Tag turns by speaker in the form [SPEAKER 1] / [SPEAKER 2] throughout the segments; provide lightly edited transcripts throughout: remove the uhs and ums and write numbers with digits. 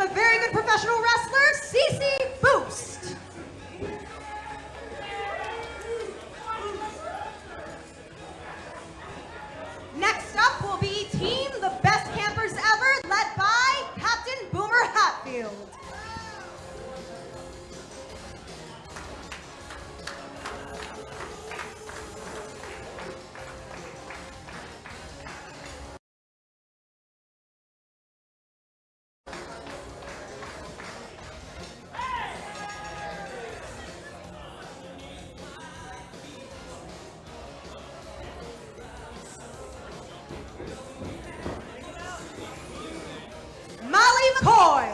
[SPEAKER 1] a very good professional wrestler, CC Boost. Next up will be Team The Best Campers Ever, led by Captain Boomer Hatfield. McCoy.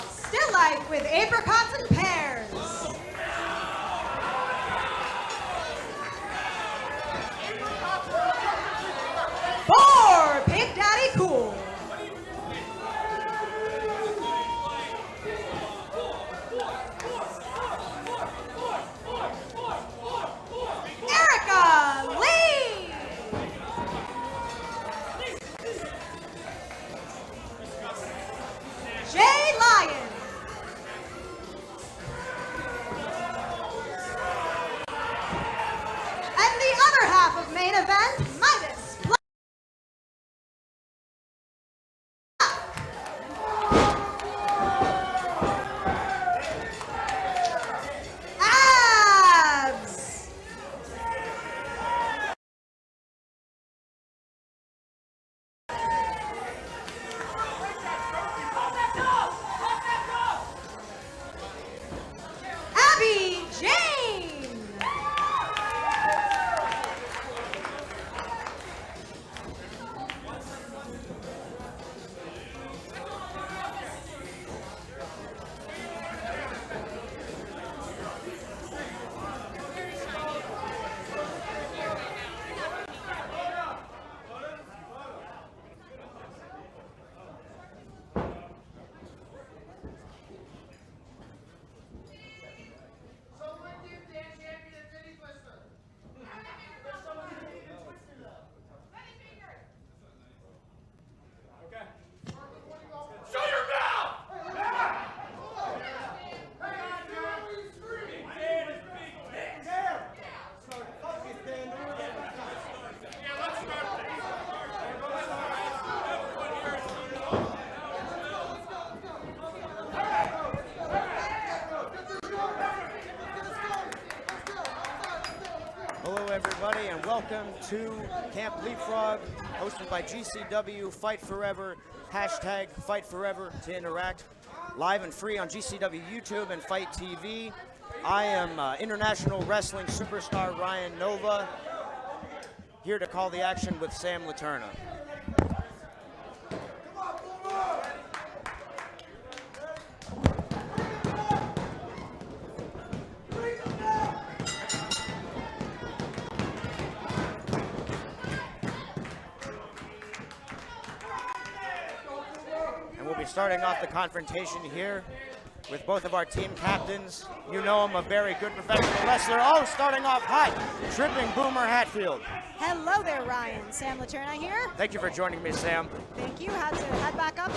[SPEAKER 1] Still Life with apricots and pears. Four, Big Daddy Cool. Main event, Midas. Abs. Abby Jane.
[SPEAKER 2] Hello everybody and welcome to Camp Leapfrog, hosted by GCW, Fight Forever, hashtag Fight Forever to interact, live and free on GCW YouTube and Fight TV. I am international wrestling superstar Ryan Nova, here to call the action with Sam Laterna. Starting off the confrontation here with both of our team captains. You know him, a very good professional wrestler. Oh, starting off hot, tripping Boomer Hatfield.
[SPEAKER 3] Hello there, Ryan. Sam Laterna here.
[SPEAKER 2] Thank you for joining me, Sam.
[SPEAKER 3] Thank you. Had to head back up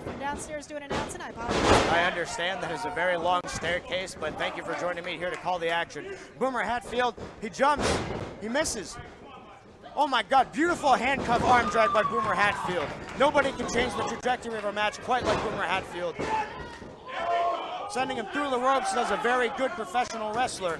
[SPEAKER 3] from downstairs doing announcing. I apologize.
[SPEAKER 2] I understand that is a very long staircase, but thank you for joining me here to call the action. Boomer Hatfield, he jumps, he misses. Oh my God, beautiful handcuff arm drag by Boomer Hatfield. Nobody can change the trajectory of a match quite like Boomer Hatfield. Sending him through the ropes as a very good professional wrestler.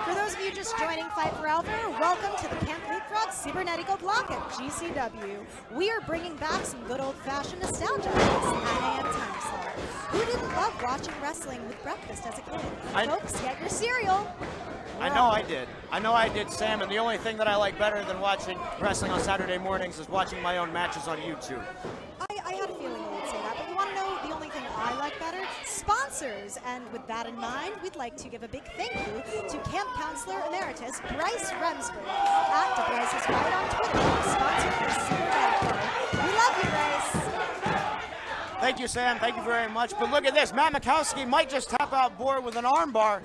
[SPEAKER 3] For those of you just joining Fight Forever, welcome to the Camp Leapfrog Cibernetico block at GCW. We are bringing back some good old-fashioned nostalgia at this 9 a.m. time slot. Who didn't love watching wrestling with breakfast as a kid? Folks, get your cereal.
[SPEAKER 2] I know I did. I know I did, Sam, and the only thing that I like better than watching wrestling on Saturday mornings is watching my own matches on YouTube.
[SPEAKER 3] I had a feeling you would say that, but you want to know the only thing I like better? Sponsors. And with that in mind, we'd like to give a big thank you to Camp Counselor Emeritus Bryce Remsburg at Bryce is Right on Twitter, sponsor for Cibernetico. We love you, Bryce.
[SPEAKER 2] Thank you, Sam. Thank you very much. But look at this. Matt Mikowski might just tap out Bohr with an armbar.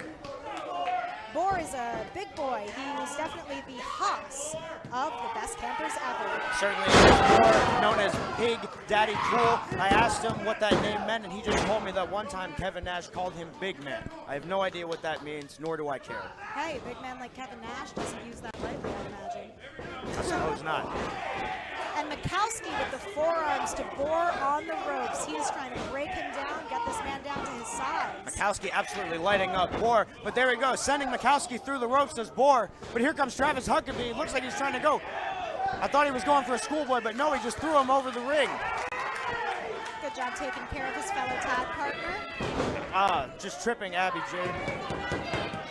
[SPEAKER 3] Boar is a big boy. He was definitely the Haas of the best campers ever.
[SPEAKER 2] Certainly is. Known as Big Daddy Jewel. I asked him what that name meant, and he just told me that one time Kevin Nash called him Big Man. I have no idea what that means, nor do I care.
[SPEAKER 3] Hey, big man like Kevin Nash doesn't use that lightly, I imagine.
[SPEAKER 2] I suppose not.
[SPEAKER 3] And Mikowski with the forearms to Boar on the ropes. He is trying to break him down, get this man down to his sides.
[SPEAKER 2] Mikowski absolutely lighting up Boar, but there he goes, sending Mikowski through the ropes as Boar. But here comes Travis Huckabee. Looks like he's trying to go. I thought he was going for a schoolboy, but no, he just threw him over the ring.
[SPEAKER 3] Good job taking care of his fellow tag partner.
[SPEAKER 2] Just tripping Abby Jane.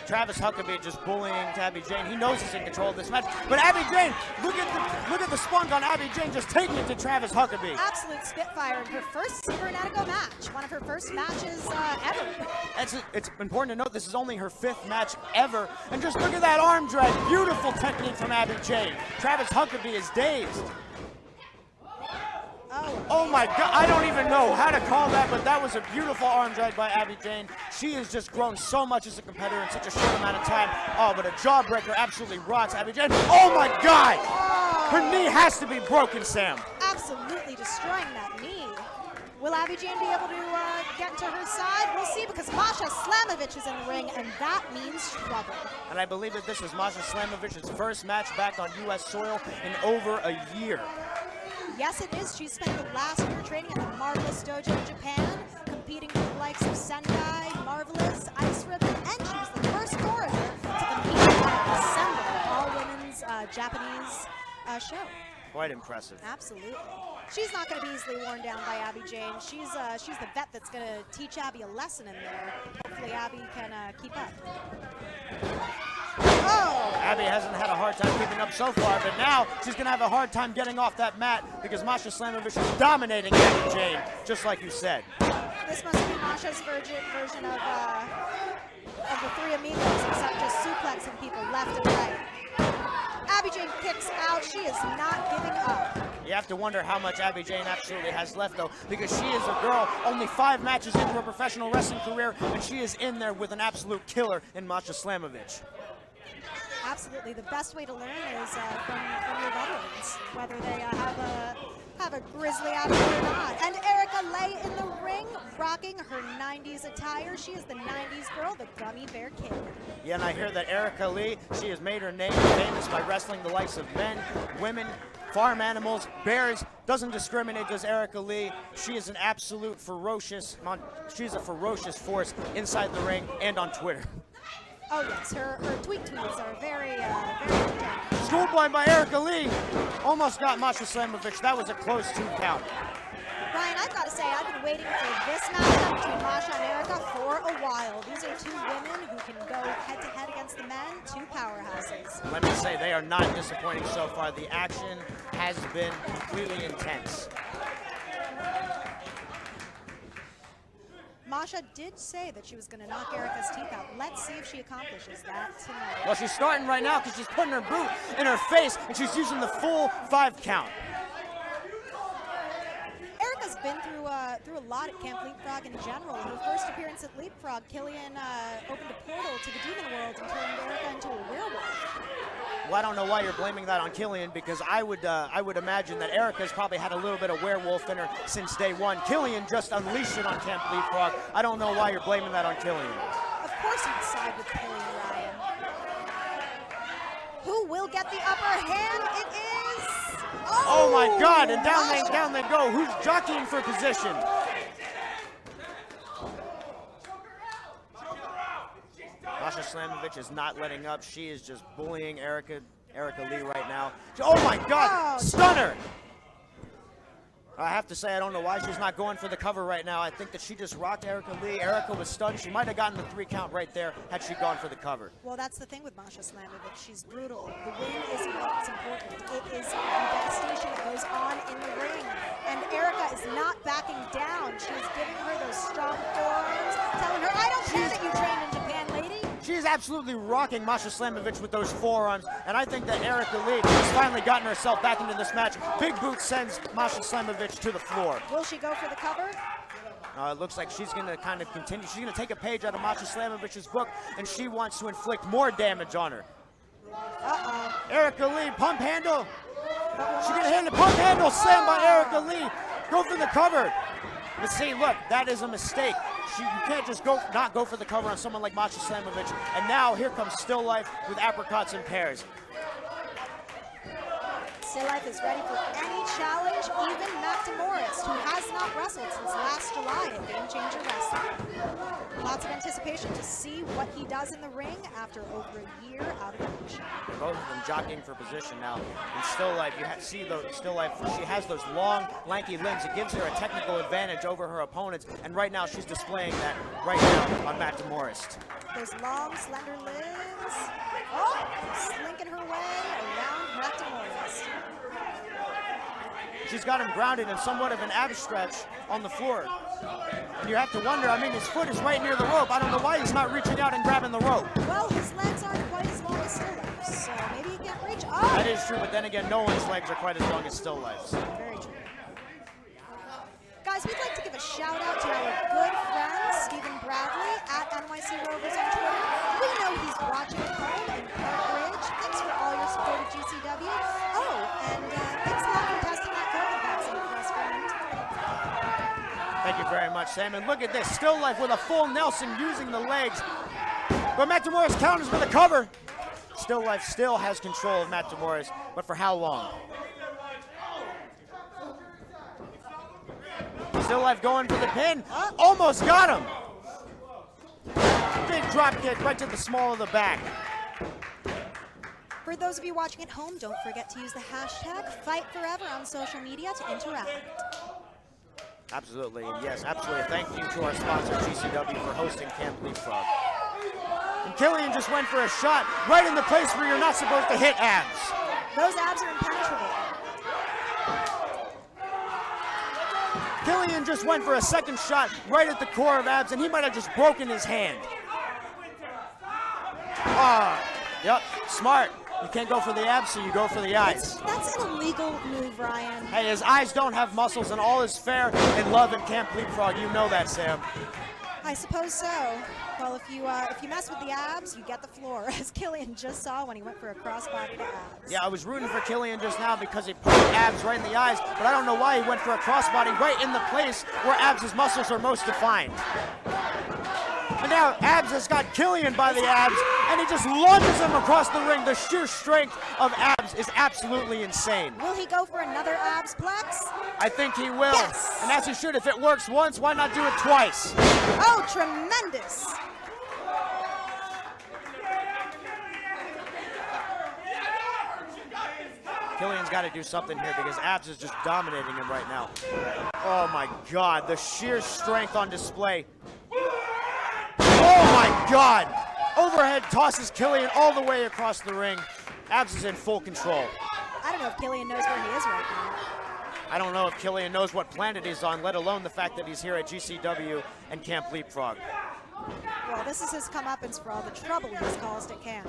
[SPEAKER 2] Travis Huckabee just bullying Abby Jane. He knows he's in control of this match. But Abby Jane, look at the spunk on Abby Jane, just taking it to Travis Huckabee.
[SPEAKER 3] Absolute spitfire in her first Cibernetico match. One of her first matches ever.
[SPEAKER 2] It's important to note this is only her 5th match ever. And just look at that arm drag. Beautiful technique from Abby Jane. Travis Huckabee is dazed. Oh my God, I don't even know how to call that, but that was a beautiful arm drag by Abby Jane. She has just grown so much as a competitor in such a short amount of time. Oh, but a jawbreaker absolutely rocks Abby Jane. Oh my God! Her knee has to be broken, Sam.
[SPEAKER 3] Absolutely destroying that knee. Will Abby Jane be able to get into her side? We'll see, because Masha Slamovich is in the ring, and that means trouble.
[SPEAKER 2] And I believe that this was Masha Slamovich's first match back on U.S. soil in over a year.
[SPEAKER 3] Yes, it is. She spent the last year training at the Marvelous Dojo in Japan, competing with the likes of Sendai, Marvelous, Ice Ribbon, and she was the first foreigner to compete at the Assemble, all-women's Japanese show.
[SPEAKER 2] Quite impressive.
[SPEAKER 3] Absolutely. She's not going to be easily worn down by Abby Jane. She's the vet that's going to teach Abby a lesson in there. Hopefully Abby can keep up. Oh!
[SPEAKER 2] Abby hasn't had a hard time keeping up so far, but now she's going to have a hard time getting off that mat because Masha Slamovich is dominating Abby Jane, just like you said.
[SPEAKER 3] This must be Masha's version of the Three Amigos, except just suplexing people left and right. Abby Jane kicks out. She is not giving up.
[SPEAKER 2] You have to wonder how much Abby Jane absolutely has left, though, because she is a girl only 5 matches into her professional wrestling career, and she is in there with an absolute killer in Masha Slamovich.
[SPEAKER 3] Absolutely. The best way to learn is from your veterans, whether they have a grizzly attitude or not. And Erica Lay in the ring, rocking her 90s attire. She is the 90s girl, the Gummy Bear Kid.
[SPEAKER 2] Yeah, and I hear that Erica Lee, she has made her name famous by wrestling the likes of men, women, farm animals, bears. Doesn't discriminate, does Erica Lee. She is an absolute ferocious, she's a ferocious force inside the ring and on Twitter.
[SPEAKER 3] Oh yes, her tweets are very intense.
[SPEAKER 2] Schoolboy by Erica Lee. Almost got Masha Slamovich. That was a close 2 count.
[SPEAKER 3] Ryan, I've got to say, I've been waiting for this matchup between Masha and Erica for a while. These are 2 women who can go head-to-head against the men, 2 powerhouses.
[SPEAKER 2] Let me say, they are not disappointing so far. The action has been completely intense.
[SPEAKER 3] Masha did say that she was going to knock Erica's teeth out. Let's see if she accomplishes that tonight.
[SPEAKER 2] Well, she's starting right now because she's putting her boot in her face, and she's using the full 5 count.
[SPEAKER 3] Erica's been through a lot at Camp Leapfrog in general. In her first appearance at Leapfrog, Killian opened a portal to the demon world and turned Erica into a werewolf.
[SPEAKER 2] Well, I don't know why you're blaming that on Killian, because I would imagine that Erica's probably had a little bit of werewolf in her since day 1. Killian just unleashed it on Camp Leapfrog. I don't know why you're blaming that on Killian.
[SPEAKER 3] Of course you'd side with Killian, Ryan. Who will get the upper hand? It is...
[SPEAKER 2] Oh my God, and down they go. Who's jockeying for position? Masha Slamovich is not letting up. She is just bullying Erica Lee right now. Oh my God, stunner! I have to say, I don't know why she's not going for the cover right now. I think that she just rocked Erica Lee. Erica was stunned. She might have gotten the 3 count right there had she gone for the cover.
[SPEAKER 3] Well, that's the thing with Masha Slamovich. She's brutal. The win is what's important. It is the devastation that goes on in the ring. And Erica is not backing down. She's giving her those strong forearms, telling her, I don't care that you trained in Japan, lady.
[SPEAKER 2] She's absolutely rocking Masha Slamovich with those forearms, and I think that Erica Lee has finally gotten herself back into this match. Big boot sends Masha Slamovich to the floor.
[SPEAKER 3] Will she go for the cover?
[SPEAKER 2] It looks like she's going to kind of continue. She's going to take a page out of Masha Slamovich's book, and she wants to inflict more damage on her. Erica Lee, pump handle. She's going to hand the pump handle, slam by Erica Lee. Go for the cover. But see, look, that is a mistake. You can't just not go for the cover on someone like Masha Slamovich. And now here comes Still Life with apricots and pears.
[SPEAKER 3] Still Life is ready for any challenge, even Matt DeMorris, who has not wrestled since last July at Game Changer Wrestling. Lots of anticipation to see what he does in the ring after over a year out of action.
[SPEAKER 2] Both of them jockeying for position now. In Still Life, you see Still Life, she has those long, lanky limbs. It gives her a technical advantage over her opponents, and right now she's displaying that right now on Matt DeMorris.
[SPEAKER 3] Those long, slender limbs. Oh, slinking her way around Matt DeMorris.
[SPEAKER 2] She's got him grounded in somewhat of an ab stretch on the floor. And you have to wonder, I mean, his foot is right near the rope. I don't know why he's not reaching out and grabbing the rope.
[SPEAKER 3] Well, his legs aren't quite as long as Still Life's, so maybe he can't reach. Oh!
[SPEAKER 2] That is true, but then again, no one's legs are quite as long as Still Life's.
[SPEAKER 3] Very true. Guys, we'd like to give a shout out to our good friend, Stephen Bradley, at NYC Rovers on Twitter. We know he's watching at home in Park Ridge. Thanks for all your support of GCW. Oh, and thanks a lot for testing that COVID vaccine for us, friend.
[SPEAKER 2] Thank you very much, Sam. And look at this, Still Life with a full Nelson using the legs. But Matt DeMorris counters with a cover. Still Life still has control of Matt DeMorris, but for how long? Still Life going for the pin. Almost got him. Big drop kick right to the small of the back.
[SPEAKER 3] For those of you watching at home, don't forget to use the hashtag #FightForever on social media to interact.
[SPEAKER 2] Absolutely, yes, absolutely. Thank you to our sponsor, GCW, for hosting Camp Leapfrog. And Killian just went for a shot right in the place where you're not supposed to hit abs.
[SPEAKER 3] Those abs are impenetrable.
[SPEAKER 2] Killian just went for a second shot right at the core of abs, and he might have just broken his hand. Yep, smart. You can't go for the abs, so you go for the eyes.
[SPEAKER 3] That's an illegal move, Ryan.
[SPEAKER 2] Hey, his eyes don't have muscles, and all is fair in love and Camp Leapfrog. You know that, Sam.
[SPEAKER 3] I suppose so. Well, if you mess with the abs, you get the floor, as Killian just saw when he went for a crossbody to abs.
[SPEAKER 2] Yeah, I was rooting for Killian just now because he put abs right in the eyes, but I don't know why he went for a crossbody right in the place where abs' muscles are most defined. And now Abs has got Killian by the abs, and he just lunges him across the ring. The sheer strength of Abs is absolutely insane.
[SPEAKER 3] Will he go for another abs plex?
[SPEAKER 2] I think he will.
[SPEAKER 3] Yes.
[SPEAKER 2] And as he should. If it works once, why not do it twice?
[SPEAKER 3] Oh, tremendous.
[SPEAKER 2] Killian's got to do something here because Abs is just dominating him right now. Oh my God, the sheer strength on display. Oh my God! Overhead tosses Killian all the way across the ring. Abs is in full control.
[SPEAKER 3] I don't know if Killian knows where he is right now.
[SPEAKER 2] I don't know if Killian knows what planet he's on, let alone the fact that he's here at GCW and Camp Leapfrog.
[SPEAKER 3] Well, this is his comeuppance for all the trouble he's caused at camp.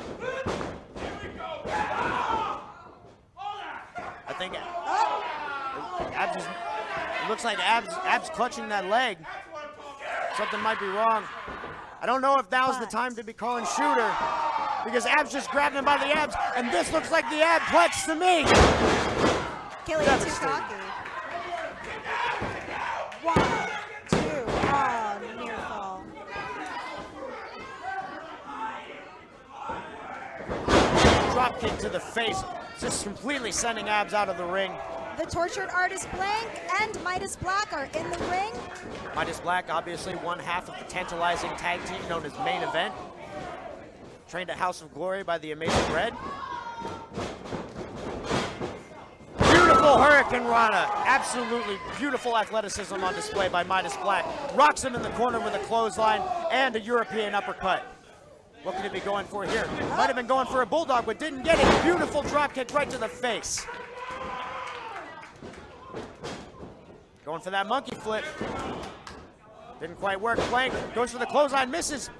[SPEAKER 2] I think Abs is, it looks like Abs clutching that leg. Something might be wrong. I don't know if now's the time to be calling shooter because Abs just grabbed him by the abs, and this looks like the ab plex to me.
[SPEAKER 3] Killian too cocky. 1, 2, near fall.
[SPEAKER 2] Drop kick to the face, just completely sending Abs out of the ring.
[SPEAKER 3] The tortured artist Blank and Midas Black are in the ring.
[SPEAKER 2] Midas Black, obviously one half of the tantalizing tag team known as Main Event. Trained at House of Glory by the Amazing Red. Beautiful Hurricane Rana. Absolutely beautiful athleticism on display by Midas Black. Rocks him in the corner with a clothesline and a European uppercut. What could he be going for here? Might have been going for a bulldog, but didn't get it. Beautiful drop kick right to the face. Going for that monkey flip. Didn't quite work. Blank goes for the clothesline, misses.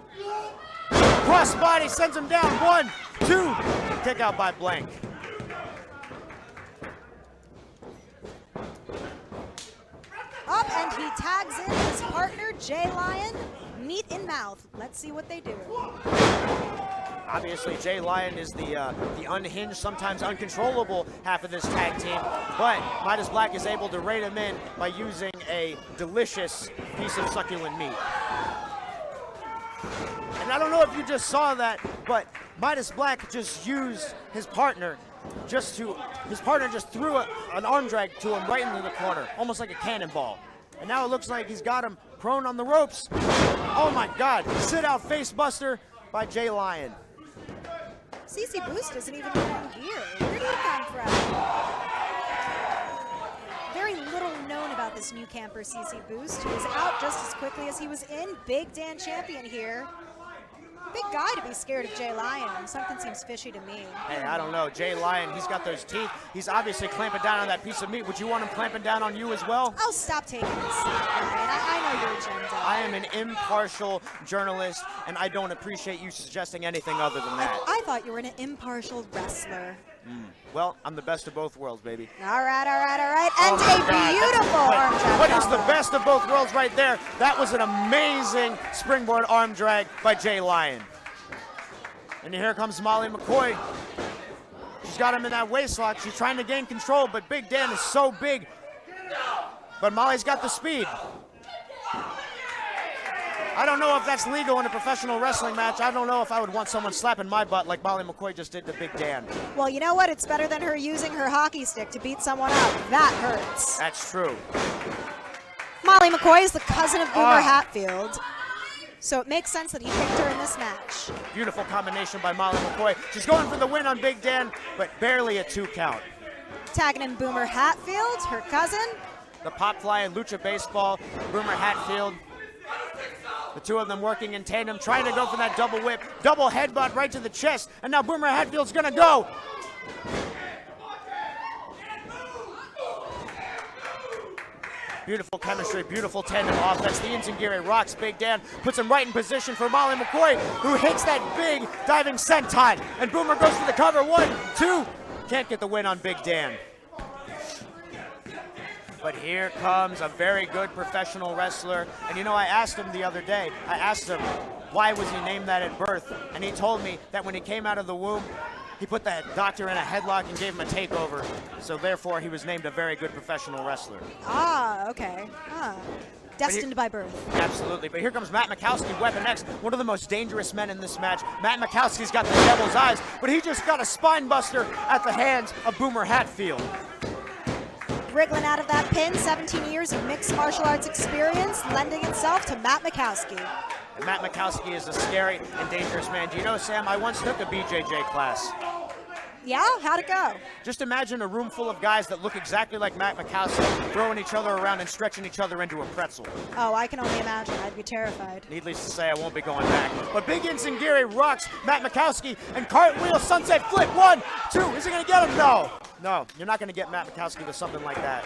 [SPEAKER 2] Cross body sends him down. 1, 2. Kick out by Blank.
[SPEAKER 3] Up, and he tags in his partner, Jay Lion. Meat in mouth. Let's see what they do.
[SPEAKER 2] Obviously, Jay Lion is the unhinged, sometimes uncontrollable half of this tag team, but Midas Black is able to rein him in by using a delicious piece of succulent meat. And I don't know if you just saw that, but Midas Black just used his partner just threw an arm drag to him right into the corner, almost like a cannonball. And now it looks like he's got him prone on the ropes. Oh my God, sit out face buster by Jay Lion.
[SPEAKER 3] CC Boost isn't even wearing gear. Where did he come from? Very little known about this new camper, CC Boost, who was out just as quickly as he was in. Big Dan champion here. Big guy to be scared of Jay Lion. Something seems fishy to me.
[SPEAKER 2] Hey, I don't know. Jay Lion, he's got those teeth. He's obviously clamping down on that piece of meat. Would you want him clamping down on you as well?
[SPEAKER 3] Oh, stop taking this, Ryan. I know your agenda.
[SPEAKER 2] I am an impartial journalist, and I don't appreciate you suggesting anything other than that.
[SPEAKER 3] I thought you were an impartial wrestler.
[SPEAKER 2] Well, I'm the best of both worlds, baby.
[SPEAKER 3] All right. And
[SPEAKER 2] Oh
[SPEAKER 3] a beautiful arm drag.
[SPEAKER 2] What is the best of both worlds right there? That was an amazing springboard arm drag by Jay Lion. And here comes Molly McCoy. She's got him in that waist lock. She's trying to gain control, but Big Dan is so big. But Molly's got the speed. I don't know if that's legal in a professional wrestling match. I don't know if I would want someone slapping my butt like Molly McCoy just did to Big Dan.
[SPEAKER 3] Well, you know what? It's better than her using her hockey stick to beat someone up. That hurts.
[SPEAKER 2] That's true.
[SPEAKER 3] Molly McCoy is the cousin of Boomer Hatfield, so it makes sense that he picked her in this match.
[SPEAKER 2] Beautiful combination by Molly McCoy. She's going for the win on Big Dan, but barely a 2 count.
[SPEAKER 3] Tagging in Boomer Hatfield, her cousin.
[SPEAKER 2] The pop fly and lucha baseball, Boomer Hatfield. The two of them working in tandem, trying to go for that double whip, double headbutt right to the chest, and now Boomer Hatfield's gonna go. Beautiful chemistry, beautiful tandem offense. The Enzingiri rocks Big Dan, puts him right in position for Molly McCoy, who hits that big diving senton. And Boomer goes for the cover, 1, 2. Can't get the win on Big Dan. But here comes a very good professional wrestler. And you know, I asked him the other day, I asked him, why was he named that at birth? And he told me that when he came out of the womb, he put that doctor in a headlock and gave him a takeover. So therefore, he was named a very good professional wrestler.
[SPEAKER 3] Ah, okay. Destined by birth.
[SPEAKER 2] Absolutely. But here comes Matt Mikowski, Weapon X, one of the most dangerous men in this match. Matt Mikowski's got the devil's eyes, but he just got a spine buster at the hands of Boomer Hatfield.
[SPEAKER 3] Wriggling out of that pin, 17 years of mixed martial arts experience, lending itself to Matt Mikowski.
[SPEAKER 2] And Matt Mikowski is a scary and dangerous man. Do you know, Sam, I once took a BJJ class.
[SPEAKER 3] Yeah? How'd it go?
[SPEAKER 2] Just imagine a room full of guys that look exactly like Matt Mikowski, throwing each other around and stretching each other into a pretzel.
[SPEAKER 3] Oh, I can only imagine. I'd be terrified.
[SPEAKER 2] Needless to say, I won't be going back. But Big Enzingiri rocks Matt Mikowski, and cartwheel sunset flip, 1, 2. Is he going to get him? No. No, you're not going to get Matt Mikowski with something like that.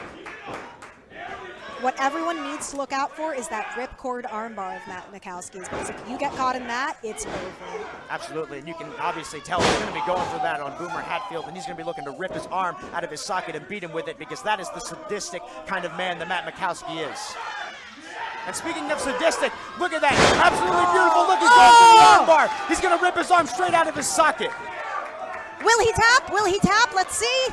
[SPEAKER 3] What everyone needs to look out for is that ripcord armbar of Matt Mikowski's, because if you get caught in that, it's over.
[SPEAKER 2] Absolutely, and you can obviously tell he's going to be going for that on Boomer Hatfield, and he's going to be looking to rip his arm out of his socket and beat him with it, because that is the sadistic kind of man that Matt Mikowski is. And speaking of sadistic, look at that, absolutely beautiful. Look, he's going for the armbar. He's going to rip his arm straight out of his socket.
[SPEAKER 3] Will he tap? Will he tap? Let's see.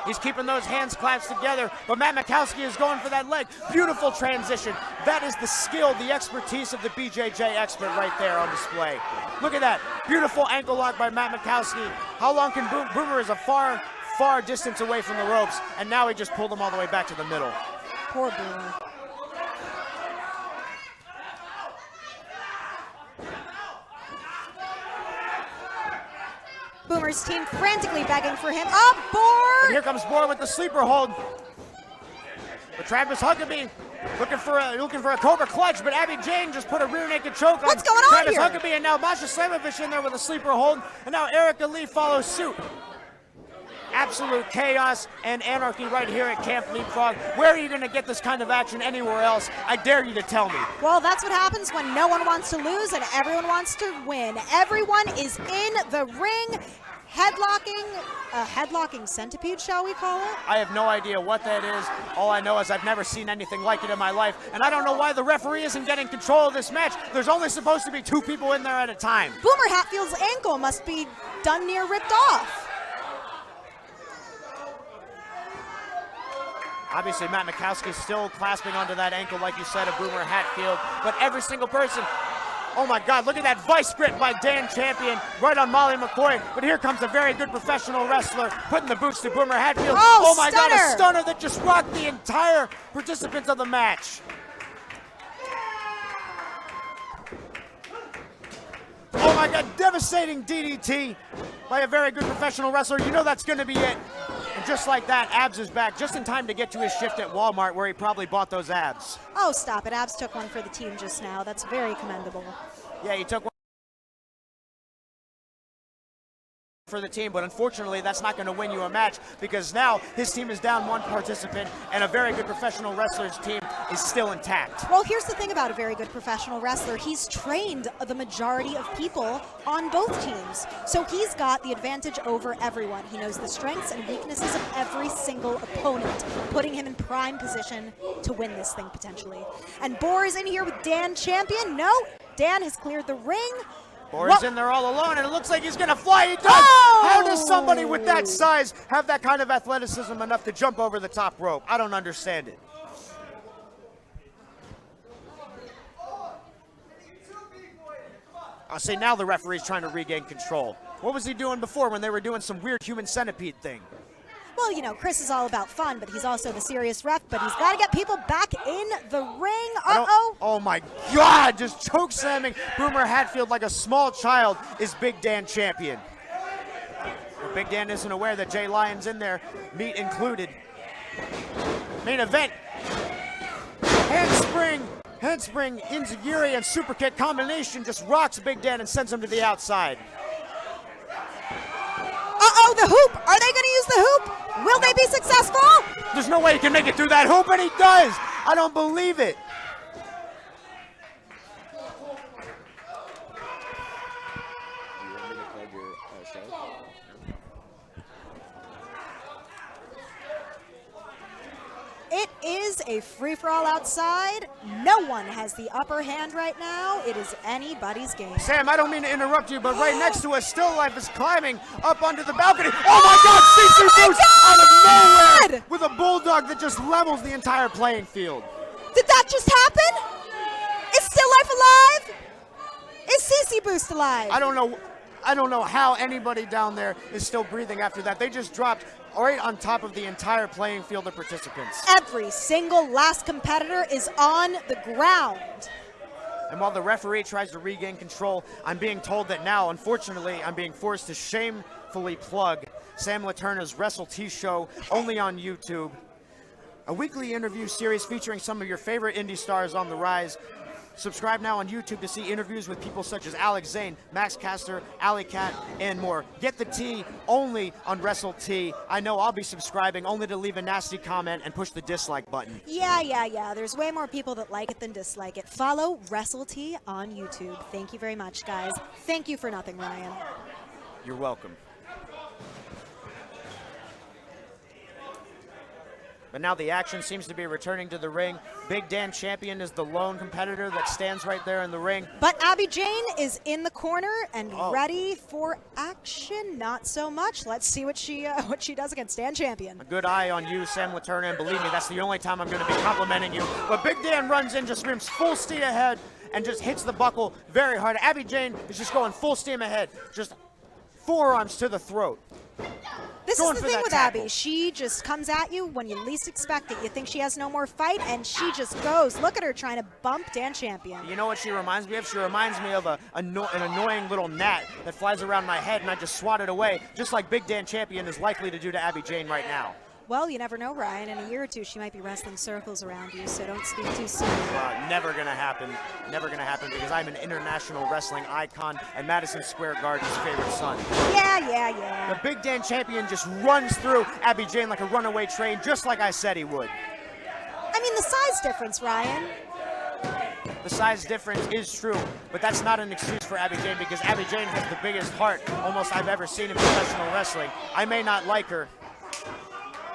[SPEAKER 2] He's keeping those hands clasped together, but Matt Mikowski is going for that leg. Beautiful transition. That is the skill, the expertise of the BJJ expert right there on display. Look at that. Beautiful ankle lock by Matt Mikowski. How long can Boomer is a far, far distance away from the ropes, and now he just pulled him all the way back to the middle.
[SPEAKER 3] Poor Boomer. Boomer's team frantically begging for him. Up, Board!
[SPEAKER 2] And here comes Board with the sleeper hold. But Travis Huckabee looking for a Cobra clutch, but Abby Jane just put a rear naked choke
[SPEAKER 3] What's
[SPEAKER 2] on
[SPEAKER 3] going on
[SPEAKER 2] Travis
[SPEAKER 3] here?
[SPEAKER 2] Huckabee, and now Masha Slamovich in there with a sleeper hold, and now Erica Lee follows suit. Absolute chaos and anarchy right here at Camp Leapfrog. Where are you going to get this kind of action anywhere else? I dare you to tell me.
[SPEAKER 3] Well, that's what happens when no one wants to lose and everyone wants to win. Everyone is in the ring. headlocking centipede, shall we call it?
[SPEAKER 2] I have no idea what that is. All I know is I've never seen anything like it in my life, and I don't know why the referee isn't getting control of this match. There's only supposed to be 2 people in there at a time.
[SPEAKER 3] Boomer Hatfield's ankle must be done near ripped off.
[SPEAKER 2] Obviously, Matt Mikowski's still clasping onto that ankle, like you said, of Boomer Hatfield, but every single person. Oh my God, look at that vice grip by Dan Champion right on Molly McCoy. But here comes a very good professional wrestler putting the boots to Boomer Hatfield.
[SPEAKER 3] Oh
[SPEAKER 2] my God, a stunner that just rocked the entire participants of the match. Oh my God, devastating DDT by a very good professional wrestler. You know that's going to be it. And just like that, Abs is back just in time to get to his shift at Walmart where he probably bought those abs.
[SPEAKER 3] Oh, stop it. Abs took one for the team just now. That's very commendable.
[SPEAKER 2] Yeah, he took one for the team, but unfortunately that's not going to win you a match because now his team is down 1 participant and a very good professional wrestler's team is still intact.
[SPEAKER 3] Well, here's the thing about a very good professional wrestler. He's trained the majority of people on both teams. So he's got the advantage over everyone. He knows the strengths and weaknesses of every single opponent, putting him in prime position to win this thing potentially. And Boar is in here with Dan Champion. No, Dan has cleared the ring.
[SPEAKER 2] Boar is in there all alone, and it looks like he's going to fly. He does!
[SPEAKER 3] Oh!
[SPEAKER 2] How does somebody with that size have that kind of athleticism enough to jump over the top rope? I don't understand it. I'll say now the referee's trying to regain control. What was he doing before when they were doing some weird human centipede thing?
[SPEAKER 3] Well, you know, Chris is all about fun, but he's also the serious ref, but he's got to get people back in the ring. Uh-oh.
[SPEAKER 2] Oh, my God. Just choke slamming Boomer Hatfield like a small child is Big Dan Champion. But Big Dan isn't aware that Jay Lyon's in there, meat included. Main event. Handspring, Inzaguri, and super kick combination just rocks Big Dan and sends him to the outside.
[SPEAKER 3] Uh-oh, the hoop! Are they going to use the hoop? Will they be successful?
[SPEAKER 2] There's no way he can make it through that hoop, and he does! I don't believe it.
[SPEAKER 4] You want me to plug your show?
[SPEAKER 3] It is a free-for-all outside. No one has the upper hand right now. It is anybody's game.
[SPEAKER 2] Sam, I don't mean to interrupt you, but right next to us, Still Life is climbing up onto the balcony. Oh my God, CC Boost out of nowhere with a bulldog that just levels the entire playing field.
[SPEAKER 3] Did that just happen? Is Still Life alive? Is CC Boost alive?
[SPEAKER 2] I don't know how anybody down there is still breathing after that. They just dropped right on top of the entire playing field of participants.
[SPEAKER 3] Every single last competitor is on the ground.
[SPEAKER 2] And while the referee tries to regain control, I'm being told that now, unfortunately, I'm being forced to shamefully plug Sam Laterna's Wrestle T show only on YouTube. A weekly interview series featuring some of your favorite indie stars on the rise. Subscribe now on YouTube to see interviews with people such as Alex Zane, Max Caster, Alley Cat, and more. Get the tea only on Wrestle T. I know I'll be subscribing only to leave a nasty comment and push the dislike button.
[SPEAKER 3] Yeah. There's way more people that like it than dislike it. Follow Wrestle T on YouTube. Thank you very much, guys. Thank you for nothing, Ryan.
[SPEAKER 2] You're welcome. But now the action seems to be returning to the ring. Big Dan Champion is the lone competitor that stands right there in the ring.
[SPEAKER 3] But Abby Jane is in the corner and ready for action. Not so much. Let's see what she does against Dan Champion.
[SPEAKER 2] A good eye on you, Sam Laterna, and believe me, that's the only time I'm going to be complimenting you. But Big Dan runs in, just screams full steam ahead, and just hits the buckle very hard. Abby Jane is just going full steam ahead, just forearms to the throat.
[SPEAKER 3] This is the thing with Abby. She just comes at you when you least expect it. You think she has no more fight, and she just goes. Look at her trying to bump Dan Champion.
[SPEAKER 2] You know what she reminds me of? She reminds me of an annoying little gnat that flies around my head, and I just swat it away, just like Big Dan Champion is likely to do to Abby Jane right now.
[SPEAKER 3] Well, you never know, Ryan. In a year or two, she might be wrestling circles around you, so don't speak too soon.
[SPEAKER 2] Never gonna happen. Never gonna happen because I'm an international wrestling icon and Madison Square Garden's favorite son.
[SPEAKER 3] Yeah.
[SPEAKER 2] The Big Dan Champion just runs through Abby Jane like a runaway train, just like I said he would.
[SPEAKER 3] I mean, the size difference, Ryan.
[SPEAKER 2] the size difference is true, but that's not an excuse for Abby Jane because Abby Jane has the biggest heart almost I've ever seen in professional wrestling. I may not like her,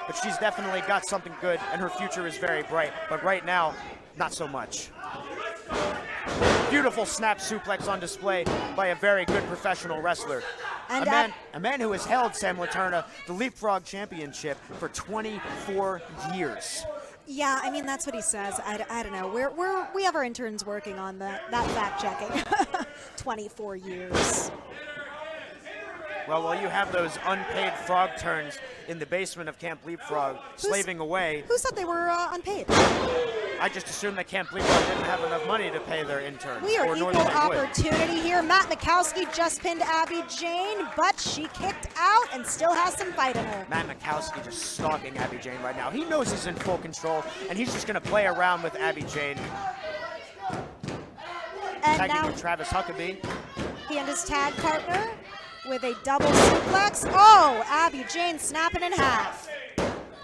[SPEAKER 2] but she's definitely got something good, and her future is very bright. But right now, not so much. Beautiful snap suplex on display by a very good professional wrestler. And a man who has held, Sam Laterna, the Leapfrog Championship for 24 years.
[SPEAKER 3] Yeah, I mean, that's what he says. I don't know. We have our interns working on that fact checking. 24 years.
[SPEAKER 2] Well, while you have those unpaid frog turns in the basement of Camp Leapfrog slaving away.
[SPEAKER 3] Who said they were unpaid?
[SPEAKER 2] I just assumed that Camp Leapfrog didn't have enough money to pay their interns.
[SPEAKER 3] We are equal opportunity here. Matt Mikowski just pinned Abby Jane, but she kicked out and still has some fight in her.
[SPEAKER 2] Matt Mikowski just stalking Abby Jane right now. He knows he's in full control, and he's just going to play around with Abby Jane.
[SPEAKER 3] And
[SPEAKER 2] tagging
[SPEAKER 3] now
[SPEAKER 2] with Travis Huckabee.
[SPEAKER 3] He and his tag partner with a double suplex. Oh, Abby Jane snapping in half.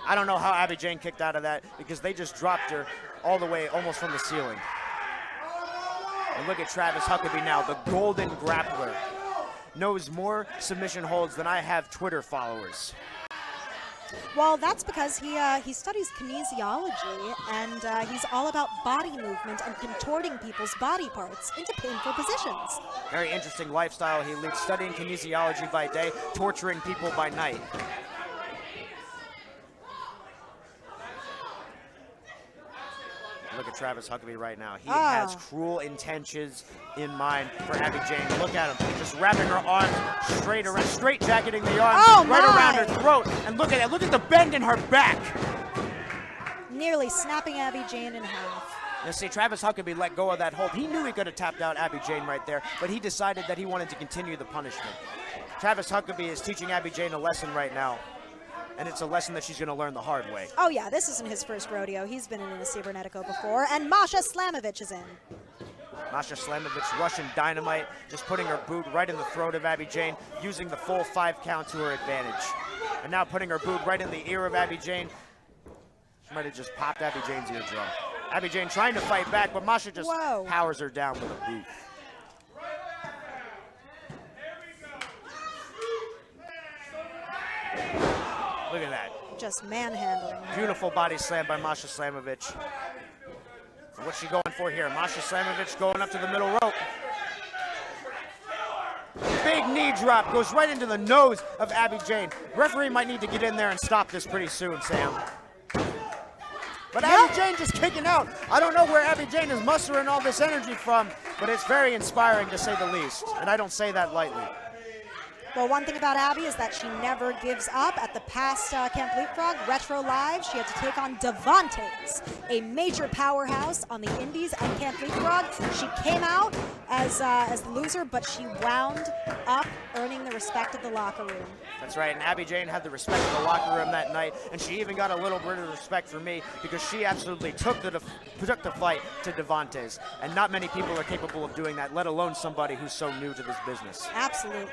[SPEAKER 2] I don't know how Abby Jane kicked out of that because they just dropped her all the way almost from the ceiling. And look at Travis Huckabee now, the golden grappler. Knows more submission holds than I have Twitter followers.
[SPEAKER 3] Well, that's because he studies kinesiology, and he's all about body movement and contorting people's body parts into painful positions.
[SPEAKER 2] Very interesting lifestyle he leads, studying kinesiology by day, torturing people by night. Look at Travis Huckabee right now. He has cruel intentions in mind for Abby Jane. Look at him, just wrapping her arms straight around, straight jacketing the arms right around her throat. And look at it, look at the bend in her back.
[SPEAKER 3] Nearly snapping Abby Jane in half.
[SPEAKER 2] Now see, Travis Huckabee let go of that hold. He knew he could have tapped out Abby Jane right there, but he decided that he wanted to continue the punishment. Travis Huckabee is teaching Abby Jane a lesson right now. And it's a lesson that she's going to learn the hard way.
[SPEAKER 3] Oh, yeah, this isn't his first rodeo. He's been in a Cibernetico before. And Masha Slamovich is in.
[SPEAKER 2] Masha Slamovich, Russian Dynamite, just putting her boot right in the throat of Abby Jane, using the full 5 count to her advantage. And now putting her boot right in the ear of Abby Jane. She might have just popped Abby Jane's eardrum. Abby Jane trying to fight back, but Masha just powers her down with a boot. Look at that.
[SPEAKER 3] Just manhandling.
[SPEAKER 2] Beautiful body slam by Masha Slamovich. What's she going for here? Masha Slamovich going up to the middle rope. Big knee drop goes right into the nose of Abby Jane. Referee might need to get in there and stop this pretty soon, Sam. But Abby Jane just kicking out. I don't know where Abby Jane is mustering all this energy from, but it's very inspiring to say the least. And I don't say that lightly.
[SPEAKER 3] Well, one thing about Abby is that she never gives up. At the past Camp Leapfrog Retro Live, she had to take on Devontae's, a major powerhouse on the Indies and Camp Leapfrog. She came out as the loser, but she wound up earning the respect of the locker room.
[SPEAKER 2] That's right, and Abby Jane had the respect of the locker room that night, and she even got a little bit of respect for me because she absolutely took the fight to Devontae's, and not many people are capable of doing that, let alone somebody who's so new to this business.
[SPEAKER 3] Absolutely.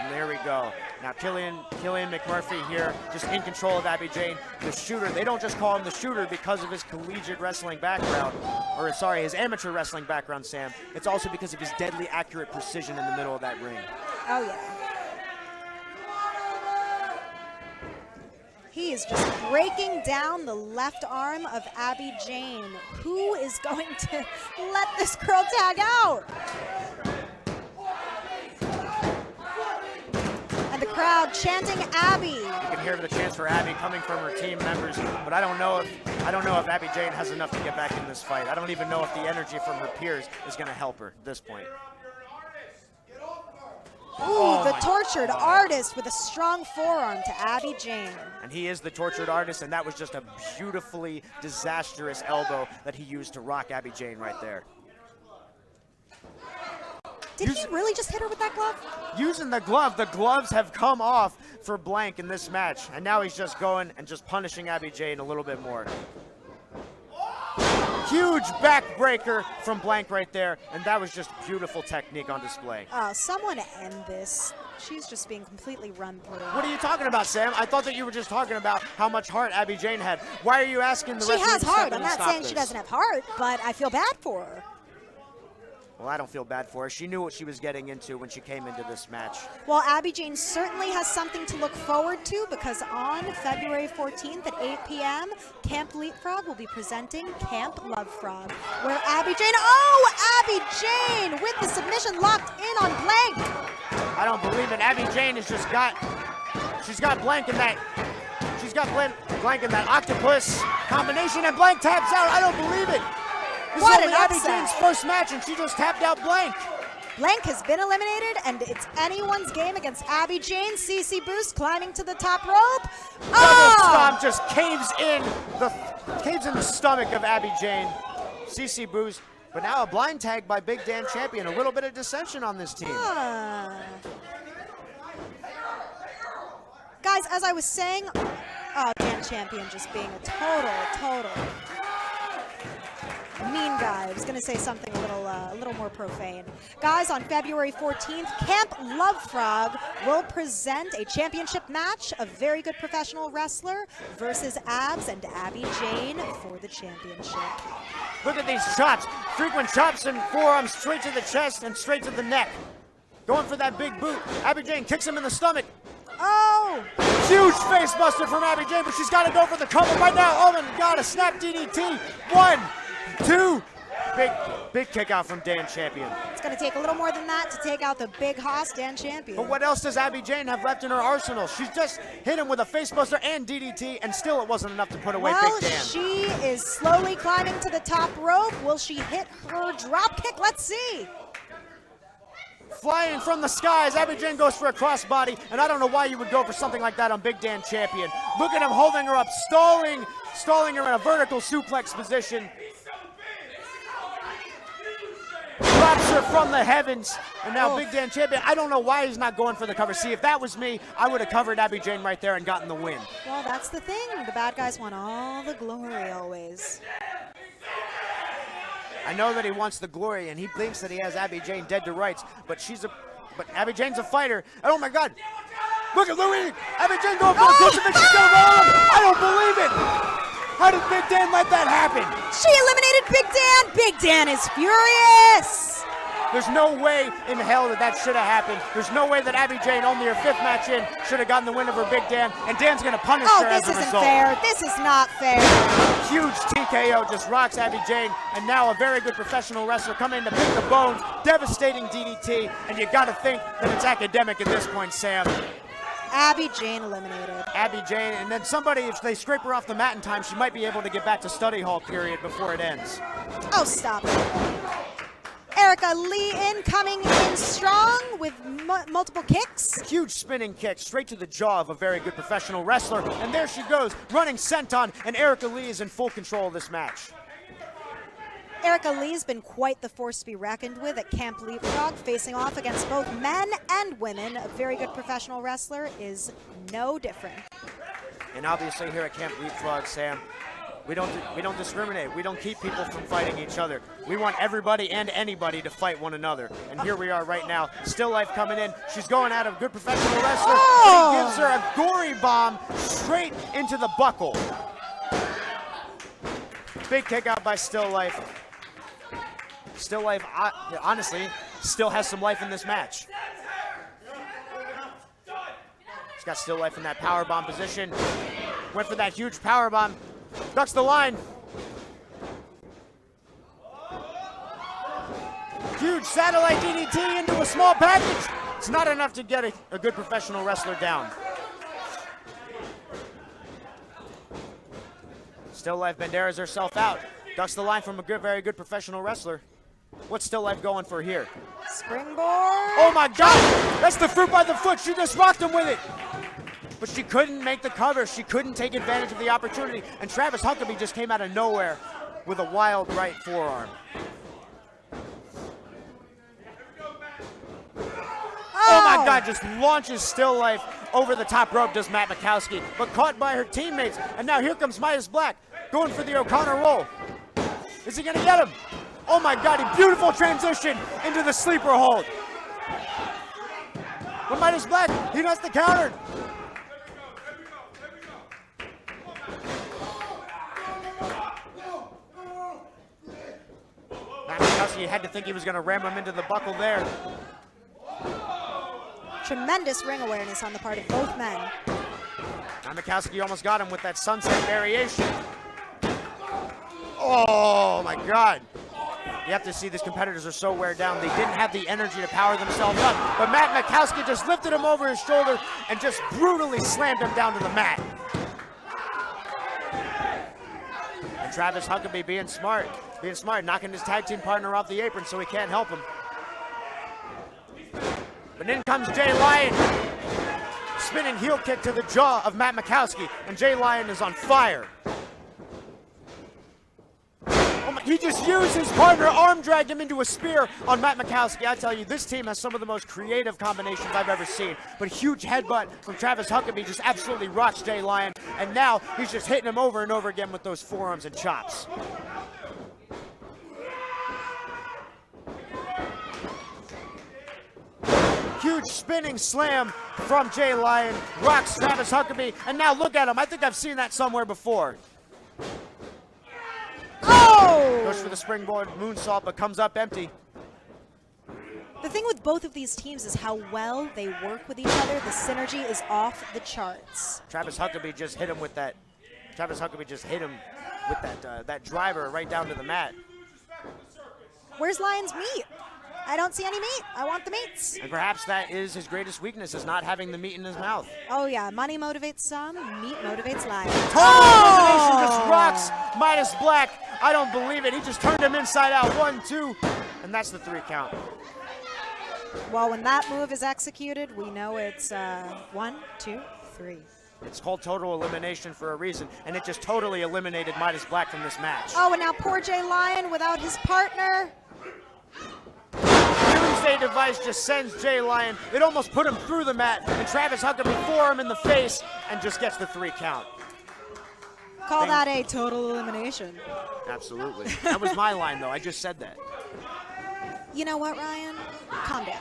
[SPEAKER 2] And there we go. Now Killian McMurphy here, just in control of Abby Jane, the shooter. They don't just call him the shooter because of his collegiate wrestling background, or sorry, his amateur wrestling background, Sam. It's also because of his deadly accurate precision in the middle of that ring.
[SPEAKER 3] Oh yeah. He is just breaking down the left arm of Abby Jane. Who is going to let this girl tag out? And the crowd chanting Abby.
[SPEAKER 2] You can hear the chants for Abby coming from her team members, but I don't know if Abby Jane has enough to get back in this fight. I don't even know if the energy from her peers is going to help her at this point.
[SPEAKER 3] Ooh, the tortured artist with a strong forearm to Abby Jane.
[SPEAKER 2] And he is the tortured artist, and that was just a beautifully disastrous elbow that he used to rock Abby Jane right there.
[SPEAKER 3] Did he really just hit her with that glove?
[SPEAKER 2] Using the glove. The gloves have come off for Blank in this match, and now he's just going and just punishing Abby Jane a little bit more. Huge backbreaker from Blank right there, and that was just beautiful technique on display.
[SPEAKER 3] Oh, someone end this. She's just being completely run through.
[SPEAKER 2] What are you talking about, Sam? I thought that you were just talking about how much heart Abby Jane had. Why are you asking the
[SPEAKER 3] She
[SPEAKER 2] referee
[SPEAKER 3] has
[SPEAKER 2] to step
[SPEAKER 3] heart.
[SPEAKER 2] in
[SPEAKER 3] I'm
[SPEAKER 2] and
[SPEAKER 3] not
[SPEAKER 2] stop
[SPEAKER 3] saying she
[SPEAKER 2] this?
[SPEAKER 3] doesn't have heart, but I feel bad for her.
[SPEAKER 2] Well, I don't feel bad for her. She knew what she was getting into when she came into this match.
[SPEAKER 3] Well, Abby Jane certainly has something to look forward to because on February 14th at 8 p.m., Camp Leapfrog will be presenting Camp Lovefrog, where Abby Jane with the submission locked in on Blank.
[SPEAKER 2] I don't believe it. Abby Jane has just got, she's got Blank in that, she's got Blank in that octopus combination, and Blank taps out. I don't believe it. This
[SPEAKER 3] What
[SPEAKER 2] is
[SPEAKER 3] an
[SPEAKER 2] only Abby
[SPEAKER 3] upset.
[SPEAKER 2] Jane's first match, and she just tapped out Blank.
[SPEAKER 3] Blank has been eliminated, and it's anyone's game against Abby Jane. CC Boost climbing to the top rope.
[SPEAKER 2] Double stomp just caves in the stomach of Abby Jane. CC Boost, but now a blind tag by Big Dan Champion. A little bit of dissension on this team.
[SPEAKER 3] Guys, as I was saying, Dan Champion just being a total mean guy. I was going to say something a little more profane. Guys, on February 14th, Camp Lovefrog will present a championship match of very good professional wrestler versus Abs and Abby Jane for the championship.
[SPEAKER 2] Look at these chops. Frequent chops and forearms straight to the chest and straight to the neck. Going for that big boot. Abby Jane kicks him in the stomach.
[SPEAKER 3] Oh!
[SPEAKER 2] Huge face buster from Abby Jane, but she's got to go for the cover right now. Oh my God, a snap DDT. 1, 2. Big kick out from Dan Champion.
[SPEAKER 3] It's going to take a little more than that to take out the big hoss, Dan Champion.
[SPEAKER 2] But what else does Abby Jane have left in her arsenal? She's just hit him with a face buster and DDT, and still it wasn't enough to put away
[SPEAKER 3] Well,
[SPEAKER 2] Big Dan.
[SPEAKER 3] she is slowly climbing to the top rope. Will she hit her drop kick? Let's see.
[SPEAKER 2] Flying from the skies, Abby Jane goes for a crossbody, and I don't know why you would go for something like that on Big Dan Champion. Look at him holding her up, stalling her in a vertical suplex position. Drops her from the heavens, and now Big Dan Champion, I don't know why he's not going for the cover. See, if that was me, I would have covered Abby Jane right there and gotten the win.
[SPEAKER 3] Well, that's the thing. The bad guys want all the glory always.
[SPEAKER 2] I know that he wants the glory, and he thinks that he has Abby Jane dead to rights, but Abby Jane's a fighter. And oh my God, look at Louis. Abby Jane going for the crucifix. She's gonna roll him. I don't believe it. How did Big Dan let that happen?
[SPEAKER 3] She eliminated Big Dan. Big Dan is furious.
[SPEAKER 2] There's no way in hell that should have happened. There's no way that Abby Jane, only her 5th match in, should have gotten the win over Big Dan, and Dan's gonna punish her as a
[SPEAKER 3] this isn't
[SPEAKER 2] result.
[SPEAKER 3] fair. This is not fair.
[SPEAKER 2] Huge TKO just rocks Abby Jane, and now a very good professional wrestler coming in to pick the bones, devastating DDT, and you gotta think that it's academic at this point, Sam.
[SPEAKER 3] Abby Jane eliminated.
[SPEAKER 2] Abby Jane, and then somebody, if they scrape her off the mat in time, she might be able to get back to study hall period before it ends.
[SPEAKER 3] Oh, stop it. Erica Lee coming in strong with multiple kicks.
[SPEAKER 2] Huge spinning kick straight to the jaw of a very good professional wrestler, and there she goes, running senton, and Erica Lee is in full control of this match.
[SPEAKER 3] Erica Lee's been quite the force to be reckoned with at Camp Leapfrog, facing off against both men and women. A very good professional wrestler is no different.
[SPEAKER 2] And obviously here at Camp Leapfrog, Sam, we don't discriminate. We don't keep people from fighting each other. We want everybody and anybody to fight one another. And here we are right now. Still Life coming in. She's going at a good professional wrestler.
[SPEAKER 3] Oh!
[SPEAKER 2] And he gives her a gory bomb straight into the buckle. Big kick out by Still Life. Still Life, honestly, still has some life in this match. She's got Still Life in that power bomb position. Went for that huge power bomb. Ducks the line. Huge satellite DDT into a small package. It's not enough to get a good professional wrestler down. Still Life Banderas herself out. Ducks the line from a very good professional wrestler. What's Still Life going for here?
[SPEAKER 3] Springboard.
[SPEAKER 2] Oh my God! That's the fruit by the foot. She just rocked him with it. But she couldn't make the cover. She couldn't take advantage of the opportunity. And Travis Huckabee just came out of nowhere with a wild right forearm. Oh my God, just launches Still Life over the top rope, does Matt Mikowski, but caught by her teammates. And now here comes Midas Black, going for the O'Connor roll. Is he gonna get him? Oh my God, a beautiful transition into the sleeper hold. But Midas Black, he does the counter. Matt Mikowski had to think he was gonna ram him into the buckle there.
[SPEAKER 3] Tremendous ring awareness on the part of both men.
[SPEAKER 2] Now Mikowski almost got him with that sunset variation. Oh my God. You have to see these competitors are so wear down. They didn't have the energy to power themselves up. But Matt Mikowski just lifted him over his shoulder and just brutally slammed him down to the mat. And Travis Huckabee being smart, knocking his tag team partner off the apron so he can't help him. But in comes Jay Lyon. Spinning heel kick to the jaw of Matt Mikowski, and Jay Lyon is on fire. He just used his partner, arm dragged him into a spear on Matt Mikowski. I tell you, this team has some of the most creative combinations I've ever seen. But a huge headbutt from Travis Huckabee just absolutely rocks Jay Lyon, and now he's just hitting him over and over again with those forearms and chops. Huge spinning slam from Jay Lyon, rocks Travis Huckabee, and now look at him. I think I've seen that somewhere before.
[SPEAKER 3] Oh!
[SPEAKER 2] Goes for the springboard moonsault, but comes up empty.
[SPEAKER 3] The thing with both of these teams is how well they work with each other. The synergy is off the charts.
[SPEAKER 2] Travis Huckabee just hit him with that. That driver right down to the mat.
[SPEAKER 3] Where's Lyon's meat? I don't see any meat. I want the meats.
[SPEAKER 2] And perhaps that is his greatest weakness, is not having the meat in his mouth.
[SPEAKER 3] Oh yeah, money motivates some, meat motivates Lyon.
[SPEAKER 2] Elimination just rocks Midas Black. I don't believe it. He just turned him inside out. 1, 2, and that's the 3 count.
[SPEAKER 3] Well, when that move is executed, we know it's 1, 2, 3.
[SPEAKER 2] It's called total elimination for a reason, and it just totally eliminated Midas Black from this match.
[SPEAKER 3] Oh, and now poor Jay Lyon without his partner.
[SPEAKER 2] Doomsday device just sends Jay Lyon. It almost put him through the mat, and Travis Huckabee forearm in the face and just gets the 3 count.
[SPEAKER 3] Call that a total elimination.
[SPEAKER 2] Absolutely. That was my line, though. I just said that.
[SPEAKER 3] You know what, Ryan? Calm down.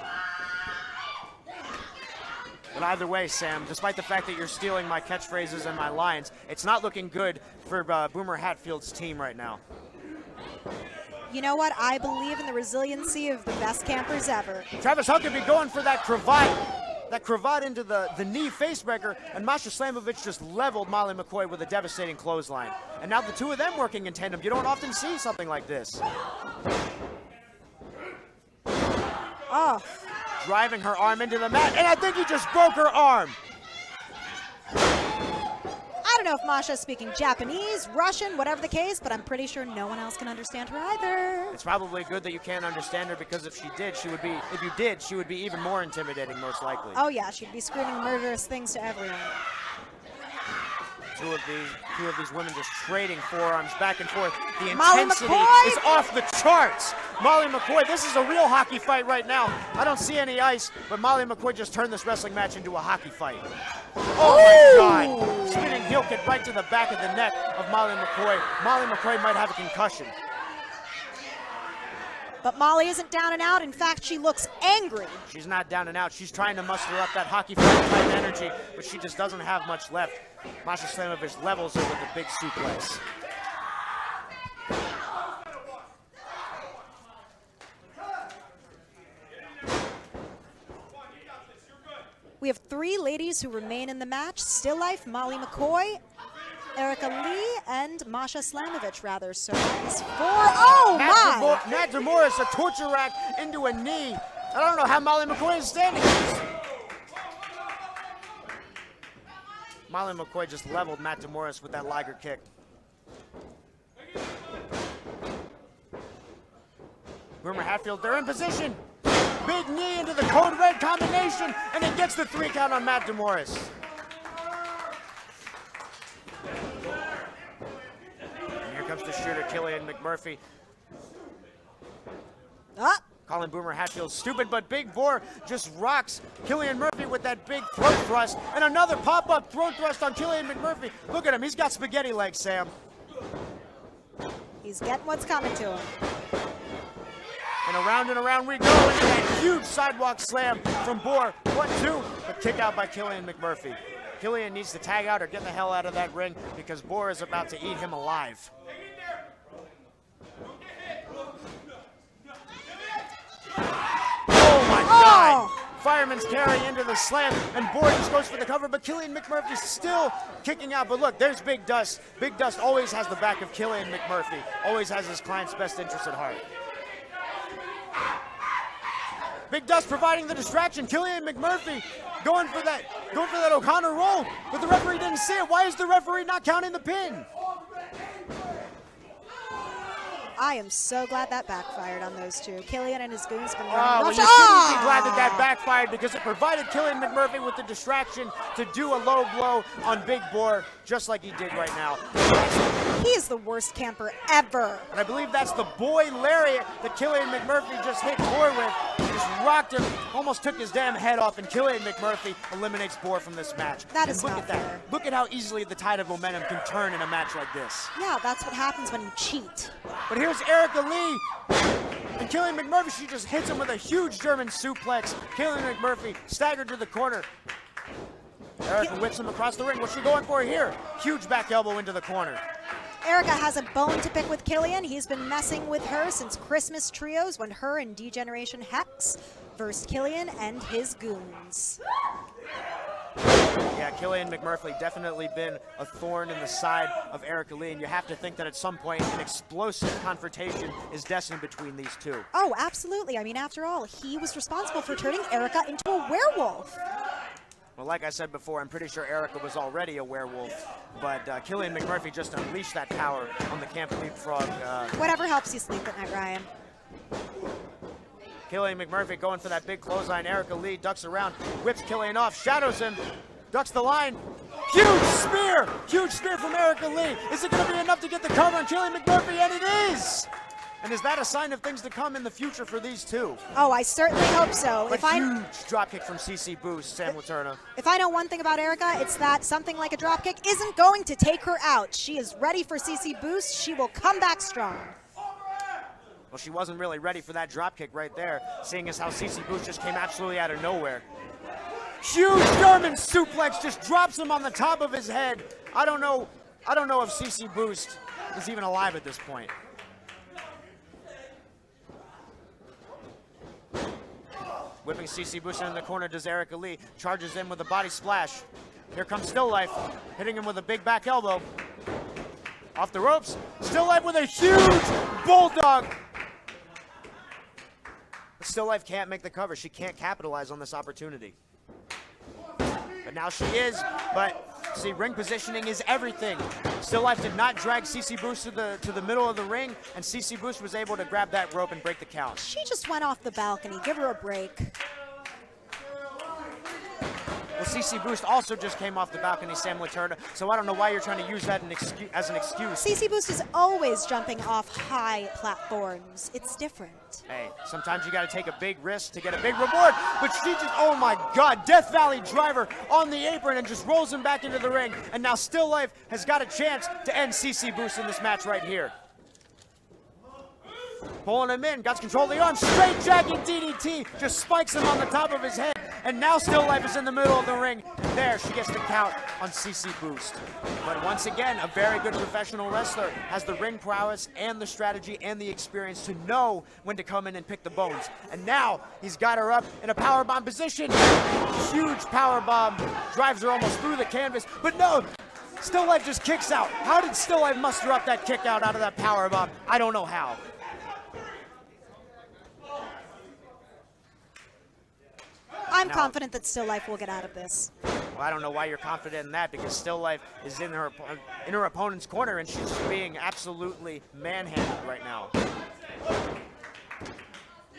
[SPEAKER 2] But either way, Sam, despite the fact that you're stealing my catchphrases and my lines, it's not looking good for Boomer Hatfield's team right now.
[SPEAKER 3] You know what? I believe in the resiliency of the best campers ever.
[SPEAKER 2] Travis Huckabee going for that cravat into the knee facebreaker, and Masha Slamovich just leveled Molly McCoy with a devastating clothesline. And now the two of them working in tandem. You don't often see something like this.
[SPEAKER 3] Oh.
[SPEAKER 2] Driving her arm into the mat, and I think he just broke her arm.
[SPEAKER 3] I don't know if Masha's speaking Japanese, Russian, whatever the case, but I'm pretty sure no one else can understand her either.
[SPEAKER 2] It's probably good that you can't understand her, because if you did, she would be even more intimidating, most likely.
[SPEAKER 3] Oh yeah, she'd be screaming murderous things to everyone.
[SPEAKER 2] Two of these women just trading forearms back and forth. The
[SPEAKER 3] Molly
[SPEAKER 2] intensity
[SPEAKER 3] McCoy!
[SPEAKER 2] is off the charts. Molly McCoy, this is a real hockey fight right now. I don't see any ice, but Molly McCoy just turned this wrestling match into a hockey fight. Oh my God! Spinning heel kick right to the back of the neck of Molly McCoy. Molly McCoy might have a concussion.
[SPEAKER 3] But Molly isn't down and out. In fact, she looks angry.
[SPEAKER 2] She's not down and out. She's trying to muster up that hockey fight type energy, but she just doesn't have much left. Masha Slamovich levels her with a big suplex.
[SPEAKER 3] We have 3 ladies who remain in the match. Still Life, Molly McCoy, Erica Lee, and Masha Slamovich, rather. So that's 4. Oh, my!
[SPEAKER 2] Nat DeMorris, a torture rack into a knee. I don't know how Molly McCoy is standing. Molly McCoy just leveled Matt DeMorris with that Liger kick. Boomer Hatfield, they're in position. Big knee into the code red combination, and it gets the 3 count on Matt DeMorris. And here comes the shooter, Killian McMurphy. Calling Boomer Hatfield stupid, but Big Boar just rocks Killian Murphy with that big throat thrust, and another pop-up throat thrust on Killian McMurphy. Look at him, he's got spaghetti legs, Sam.
[SPEAKER 3] He's getting what's coming to him.
[SPEAKER 2] And around we go into that huge sidewalk slam from Bohr. 1-2, but kick out by Killian McMurphy. Killian needs to tag out or get the hell out of that ring because Bohr is about to eat him alive. Oh my God! Fireman's carry into the slam, and Bohr just goes for the cover, but Killian McMurphy's still kicking out. But look, there's Big Dust. Big Dust always has the back of Killian McMurphy, always has his client's best interest at heart. Big Dust providing the distraction. Killian McMurphy going for that O'Connor roll, but the referee didn't see it. Why is the referee not counting the pin?
[SPEAKER 3] I am so glad that backfired on those two. Killian and his goons been running.
[SPEAKER 2] Well, you shouldn't be glad that backfired because it provided Killian McMurphy with the distraction to do a low blow on Big Bohr, just like he did right now.
[SPEAKER 3] He is the worst camper ever.
[SPEAKER 2] And I believe that's the boy lariat that Killian McMurphy just hit Bohr with. He just rocked him, almost took his damn head off, and Killian McMurphy eliminates Bohr from this match.
[SPEAKER 3] That is
[SPEAKER 2] look
[SPEAKER 3] not
[SPEAKER 2] at that.
[SPEAKER 3] fair.
[SPEAKER 2] Look at how easily the tide of momentum can turn in a match like this.
[SPEAKER 3] Yeah, that's what happens when you cheat.
[SPEAKER 2] But here's Erica Lee. And Killian McMurphy, she just hits him with a huge German suplex. Killian McMurphy staggered to the corner. Erica whips him across the ring. What's she going for here? Huge back elbow into the corner.
[SPEAKER 3] Erica has a bone to pick with Killian. He's been messing with her since Christmas Trios when her and D-Generation Hex versed Killian and his goons.
[SPEAKER 2] Yeah, Killian McMurphy definitely been a thorn in the side of Erica Lee, and you have to think that at some point an explosive confrontation is destined between these two.
[SPEAKER 3] Oh, absolutely. I mean, after all, he was responsible for turning Erica into a werewolf.
[SPEAKER 2] Well, like I said before, I'm pretty sure Erica was already a werewolf, but Killian McMurphy just unleashed that power on the Camp Leapfrog.
[SPEAKER 3] Whatever helps you sleep at night, Ryan.
[SPEAKER 2] Killian McMurphy going for that big clothesline. Erica Lee ducks around, whips Killian off, shadows him, ducks the line. Huge spear! Huge spear from Erica Lee. Is it going to be enough to get the cover on Killian McMurphy? And it is! And is that a sign of things to come in the future for these two?
[SPEAKER 3] Oh, I certainly hope so.
[SPEAKER 2] A huge dropkick from CC Boost, Sam Laterna.
[SPEAKER 3] If I know one thing about Erica, it's that something like a dropkick isn't going to take her out. She is ready for CC Boost. She will come back strong.
[SPEAKER 2] Well, she wasn't really ready for that dropkick right there, seeing as how CC Boost just came absolutely out of nowhere. Huge German suplex just drops him on the top of his head. I don't know if CC Boost is even alive at this point. Whipping CC Boost in the corner does Erica Lee. Charges in with a body splash. Here comes Still Life, hitting him with a big back elbow. Off the ropes. Still Life with a huge bulldog. But Still Life can't make the cover. She can't capitalize on this opportunity. But now she is. But see, ring positioning is everything. Still Life did not drag CC Boost to the middle of the ring, and CC Boost was able to grab that rope and break the count.
[SPEAKER 3] She just went off the balcony. Give her a break.
[SPEAKER 2] Well, CC Boost also just came off the balcony, Sam Laterna, so I don't know why you're trying to use that as an excuse.
[SPEAKER 3] CC Boost is always jumping off high platforms. It's different.
[SPEAKER 2] Hey, sometimes you got to take a big risk to get a big reward, but she just, oh my God, Death Valley driver on the apron and just rolls him back into the ring, and now Still Life has got a chance to end CC Boost in this match right here. Pulling him in, got control of the arm, straight jacket DDT, just spikes him on the top of his head, and now Still Life is in the middle of the ring. There, she gets the count on CC Boost. But once again, a very good professional wrestler, has the ring prowess and the strategy and the experience to know when to come in and pick the bones. And now, he's got her up in a powerbomb position. Huge powerbomb, drives her almost through the canvas, but no, Still Life just kicks out. How did Still Life muster up that kick out of that powerbomb? I don't know how.
[SPEAKER 3] I'm confident that Still Life will get out of this.
[SPEAKER 2] Well, I don't know why you're confident in that, because Still Life is in her opponent's corner, and she's being absolutely manhandled right now.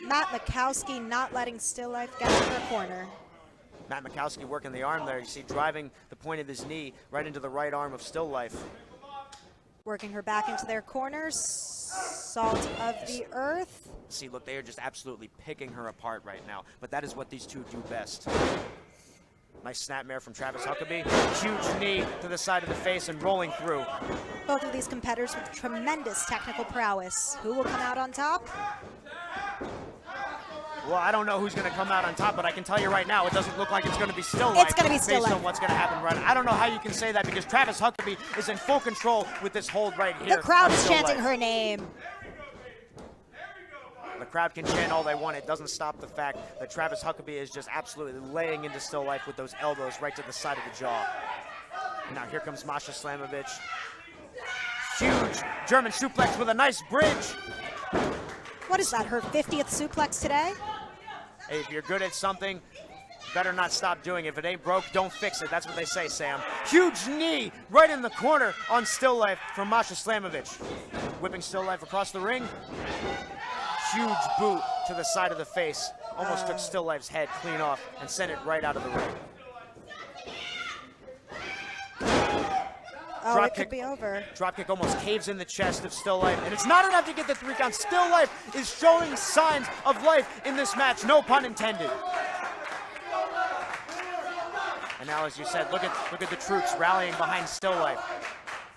[SPEAKER 3] Matt Mikowski not letting Still Life get to her corner.
[SPEAKER 2] Matt Mikowski working the arm there. You see, driving the point of his knee right into the right arm of Still Life.
[SPEAKER 3] Working her back into their corners. Salt of the earth.
[SPEAKER 2] See, look, they are just absolutely picking her apart right now. But that is what these two do best. Nice snapmare from Travis Huckabee. Huge knee to the side of the face and rolling through.
[SPEAKER 3] Both of these competitors with tremendous technical prowess. Who will come out on top?
[SPEAKER 2] Well, I don't know who's going to come out on top, but I can tell you right now, it doesn't look like it's going to be Still Life.
[SPEAKER 3] It's going to be Still
[SPEAKER 2] Based
[SPEAKER 3] Life.
[SPEAKER 2] on what's going to happen right now. I don't know how you can say that because Travis Huckabee is in full control with this hold right here.
[SPEAKER 3] The crowd is
[SPEAKER 2] Still
[SPEAKER 3] chanting
[SPEAKER 2] Life.
[SPEAKER 3] her name.
[SPEAKER 2] The crowd can chant all they want. It doesn't stop the fact that Travis Huckabee is just absolutely laying into Still Life with those elbows right to the side of the jaw. And now here comes Masha Slamovich. Huge German suplex with a nice bridge.
[SPEAKER 3] What is that, her 50th suplex today?
[SPEAKER 2] Hey, if you're good at something, better not stop doing it. If it ain't broke, don't fix it. That's what they say, Sam. Huge knee right in the corner on Still Life from Masha Slamovich. Whipping Still Life across the ring. Huge boot to the side of the face. Almost took Still Life's head clean off and sent it right out of the ring.
[SPEAKER 3] Oh,
[SPEAKER 2] Drop
[SPEAKER 3] it could
[SPEAKER 2] kick.
[SPEAKER 3] be over.
[SPEAKER 2] Dropkick almost caves in the chest of Still Life, and it's not enough to get the 3 count. Still Life is showing signs of life in this match, no pun intended. And now, as you said, look at the troops rallying behind Still Life.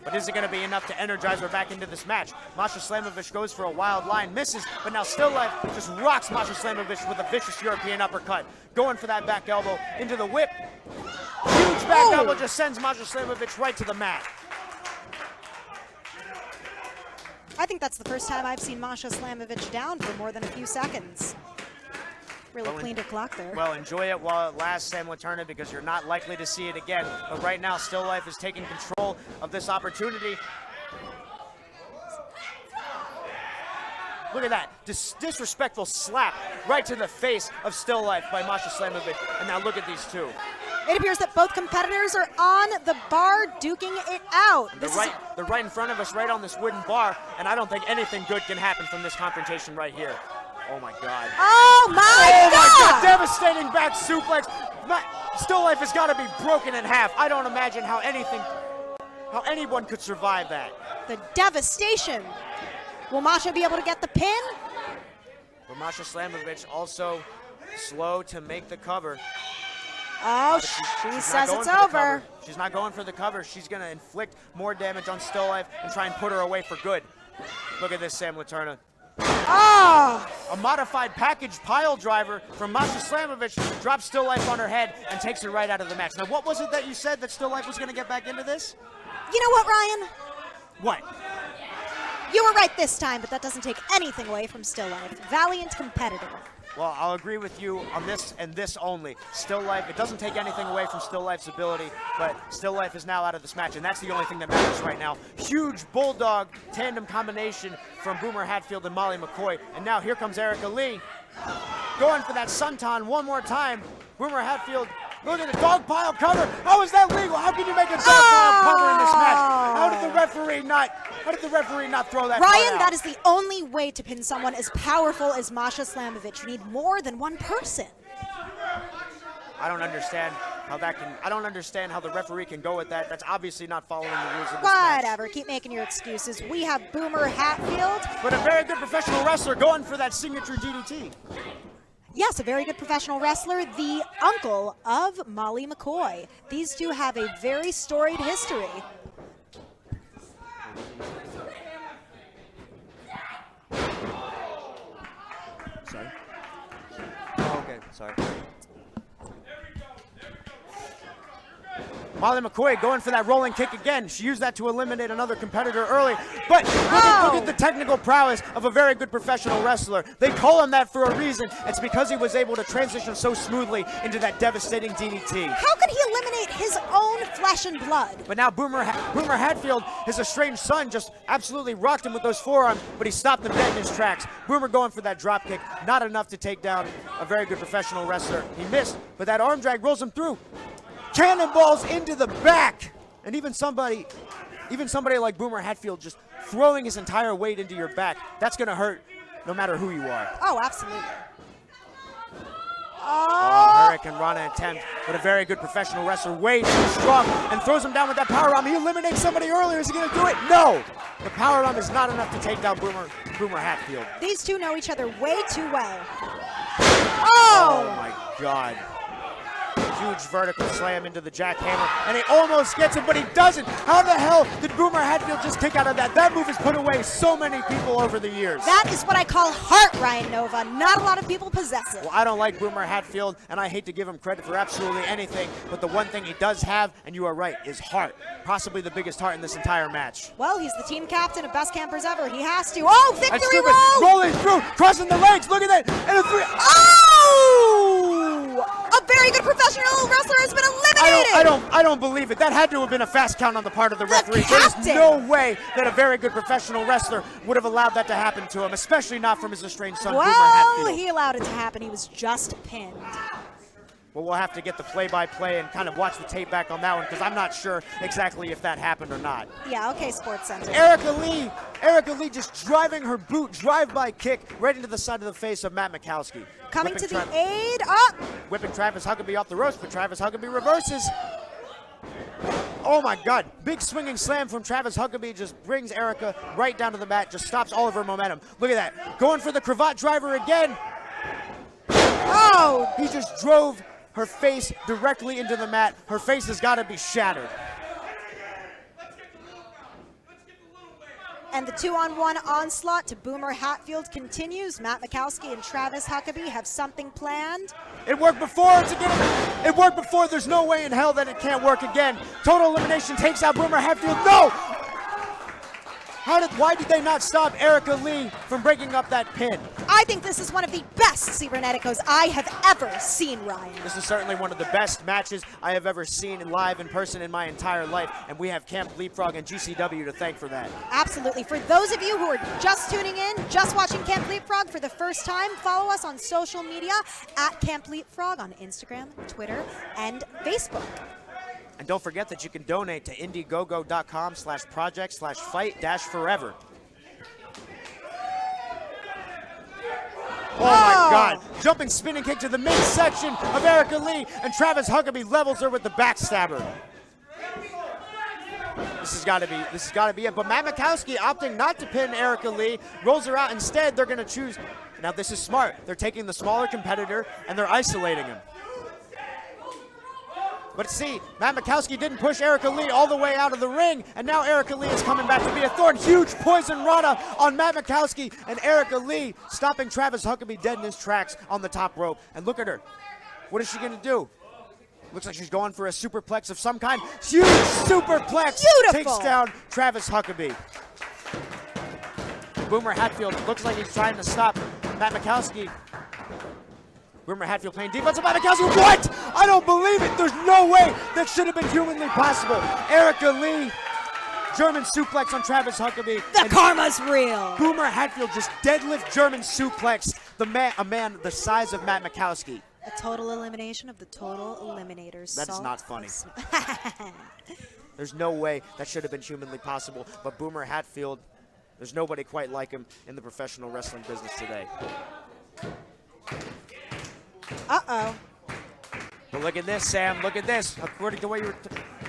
[SPEAKER 2] But is it going to be enough to energize her back into this match? Masha Slamovich goes for a wild line, misses, but now Still Life just rocks Masha Slamovich with a vicious European uppercut. Going for that back elbow into the whip. Huge back elbow just sends Masha Slamovich right to the mat.
[SPEAKER 3] I think that's the first time I've seen Masha Slamovich down for more than a few seconds. Really cleaned her clock there.
[SPEAKER 2] Well, enjoy it while it lasts, Sam Laterna, because you're not likely to see it again. But right now, Still Life is taking control of this opportunity. Look at that, disrespectful slap right to the face of Still Life by Masha Slamovich. And now look at these two.
[SPEAKER 3] It appears that both competitors are on the bar duking it out.
[SPEAKER 2] They're right in front of us, right on this wooden bar, and I don't think anything good can happen from this confrontation right here. Oh my God.
[SPEAKER 3] Oh my God!
[SPEAKER 2] Devastating back suplex. Still Life has got to be broken in half. I don't imagine how anyone could survive that.
[SPEAKER 3] The devastation. Will Masha be able to get the pin?
[SPEAKER 2] But Masha Slamovich also slow to make the cover.
[SPEAKER 3] Oh, she says it's over.
[SPEAKER 2] She's not going for the cover. She's going to inflict more damage on Still Life and try and put her away for good. Look at this, Sam Laterna.
[SPEAKER 3] Oh!
[SPEAKER 2] A modified package pile driver from Masha Slamovich drops Still Life on her head and takes her right out of the match. Now, what was it that you said that Still Life was going to get back into this?
[SPEAKER 3] You know what, Ryan?
[SPEAKER 2] What?
[SPEAKER 3] You were right this time, but that doesn't take anything away from Still Life. Valiant competitor.
[SPEAKER 2] Well, I'll agree with you on this and this only. Still Life, it doesn't take anything away from Still Life's ability, but Still Life is now out of this match, and that's the only thing that matters right now. Huge bulldog tandem combination from Boomer Hatfield and Molly McCoy, and now here comes Erica Lee. Going for that sunton one more time. Boomer Hatfield, look at the dog pile cover. How is that legal? How can you make a dog pile cover in this match? How did the referee not throw that
[SPEAKER 3] Ryan,
[SPEAKER 2] out?
[SPEAKER 3] that is the only way to pin someone as powerful as Masha Slamovich. You need more than one person.
[SPEAKER 2] I don't understand how the referee can go with that. That's obviously not following the rules of this match.
[SPEAKER 3] Whatever, keep making your excuses. We have Boomer Hatfield.
[SPEAKER 2] But a very good professional wrestler going for that signature DDT.
[SPEAKER 3] Yes, a very good professional wrestler, the uncle of Molly McCoy. These two have a very storied history.
[SPEAKER 2] Sorry. Oh, okay, sorry. Molly McCoy going for that rolling kick again. She used that to eliminate another competitor early. But look at the technical prowess of a very good professional wrestler. They call him that for a reason. It's because he was able to transition so smoothly into that devastating DDT.
[SPEAKER 3] How could he eliminate his own flesh and blood?
[SPEAKER 2] But now Boomer Hatfield, his estranged son, just absolutely rocked him with those forearms, but he stopped him dead in his tracks. Boomer going for that drop kick, not enough to take down a very good professional wrestler. He missed, but that arm drag rolls him through. Cannonballs into the back, and even somebody like Boomer Hatfield just throwing his entire weight into your back, that's gonna hurt no matter who you are.
[SPEAKER 3] Oh, absolutely.
[SPEAKER 2] Hurricane Rana attempt, but a very good professional wrestler, way too strong, and throws him down with that powerbomb. He eliminates somebody earlier. Is he gonna do it? No! The powerbomb is not enough to take down Boomer Hatfield.
[SPEAKER 3] These two know each other way too well.
[SPEAKER 2] Oh my God. huge vertical slam into the jackhammer, and he almost gets it, but he doesn't. How the hell did Boomer Hatfield just kick out of that? That move has put away so many people over the years.
[SPEAKER 3] That is what I call heart, Ryan Nova. Not a lot of people possess it.
[SPEAKER 2] Well, I don't like Boomer Hatfield, and I hate to give him credit for absolutely anything, but the one thing he does have, and you are right, is heart. Possibly the biggest heart in this entire match.
[SPEAKER 3] Well, he's the team captain of Best Campers Ever. He has to. Oh, victory
[SPEAKER 2] That's stupid.
[SPEAKER 3] roll!
[SPEAKER 2] Rolling through, crossing the legs. Look at that. And a 3.
[SPEAKER 3] Oh! A very good professional wrestler has been eliminated!
[SPEAKER 2] I don't believe it. That had to have been a fast count on the part of the referee.
[SPEAKER 3] captain.
[SPEAKER 2] There's no way that a very good professional wrestler would have allowed that to happen to him, especially not from his estranged son, Boomer
[SPEAKER 3] Well,
[SPEAKER 2] Hatfield.
[SPEAKER 3] he allowed it to happen. He was just pinned.
[SPEAKER 2] Well, we'll have to get the play-by-play and kind of watch the tape back on that one, because I'm not sure exactly if that happened or not.
[SPEAKER 3] Yeah, okay, Sports Center.
[SPEAKER 2] Erica Lee just driving her boot, drive-by kick right into the side of the face of Matt Mikowski.
[SPEAKER 3] Coming
[SPEAKER 2] Whipping
[SPEAKER 3] to the aid. Up.
[SPEAKER 2] Whipping Travis Huckabee off the ropes, but Travis Huckabee reverses. Oh my God, big swinging slam from Travis Huckabee just brings Erica right down to the mat, just stops all of her momentum. Look at that, going for the cravat driver again.
[SPEAKER 3] Oh!
[SPEAKER 2] He just drove her face directly into the mat. Her face has got to be shattered.
[SPEAKER 3] And the 2-on-1 onslaught to Boomer Hatfield continues. Matt Mikowski and Travis Huckabee have something planned.
[SPEAKER 2] It worked before, it worked before, there's no way in hell that it can't work again. Total elimination takes out Boomer Hatfield, no! Why did they not stop Erica Lee from breaking up that pin?
[SPEAKER 3] I think this is one of the best Ciberneticos I have ever seen, Ryan.
[SPEAKER 2] This is certainly one of the best matches I have ever seen live in person in my entire life, and we have Camp Leapfrog and GCW to thank for that.
[SPEAKER 3] Absolutely. For those of you who are just tuning in, just watching Camp Leapfrog for the first time, follow us on social media at Camp Leapfrog on Instagram, Twitter, and Facebook.
[SPEAKER 2] And don't forget that you can donate to indiegogo.com/project/fight-forever. Oh my God, jumping spinning kick to the midsection of Erica Lee, and Travis Huckabee levels her with the backstabber. This has got to be it. But Matt Mikowski opting not to pin Erica Lee, rolls her out. Instead, they're going to choose. Now this is smart. They're taking the smaller competitor and they're isolating him. But see, Matt Mikowski didn't push Erica Lee all the way out of the ring, and now Erica Lee is coming back to be a thorn. Huge poison rana on Matt Mikowski, and Erica Lee stopping Travis Huckabee dead in his tracks on the top rope. And look at her. What is she going to do? Looks like she's going for a superplex of some kind. Huge superplex.
[SPEAKER 3] Beautiful.
[SPEAKER 2] Takes down Travis Huckabee. Boomer Hatfield looks like he's trying to stop Matt Mikowski. Boomer Hatfield playing defense. Matt Mikowski, what? I don't believe it. There's no way that should have been humanly possible. Erica Lee, German suplex on Travis Huckabee.
[SPEAKER 3] The karma's real.
[SPEAKER 2] Boomer Hatfield just deadlift German suplex a man the size of Matt Mikowski.
[SPEAKER 3] A total elimination of the total eliminators.
[SPEAKER 2] That is not funny. There's no way that should have been humanly possible. But Boomer Hatfield, there's nobody quite like him in the professional wrestling business today.
[SPEAKER 3] Uh-oh.
[SPEAKER 2] But look at this, Sam. Look at this. According to what you were...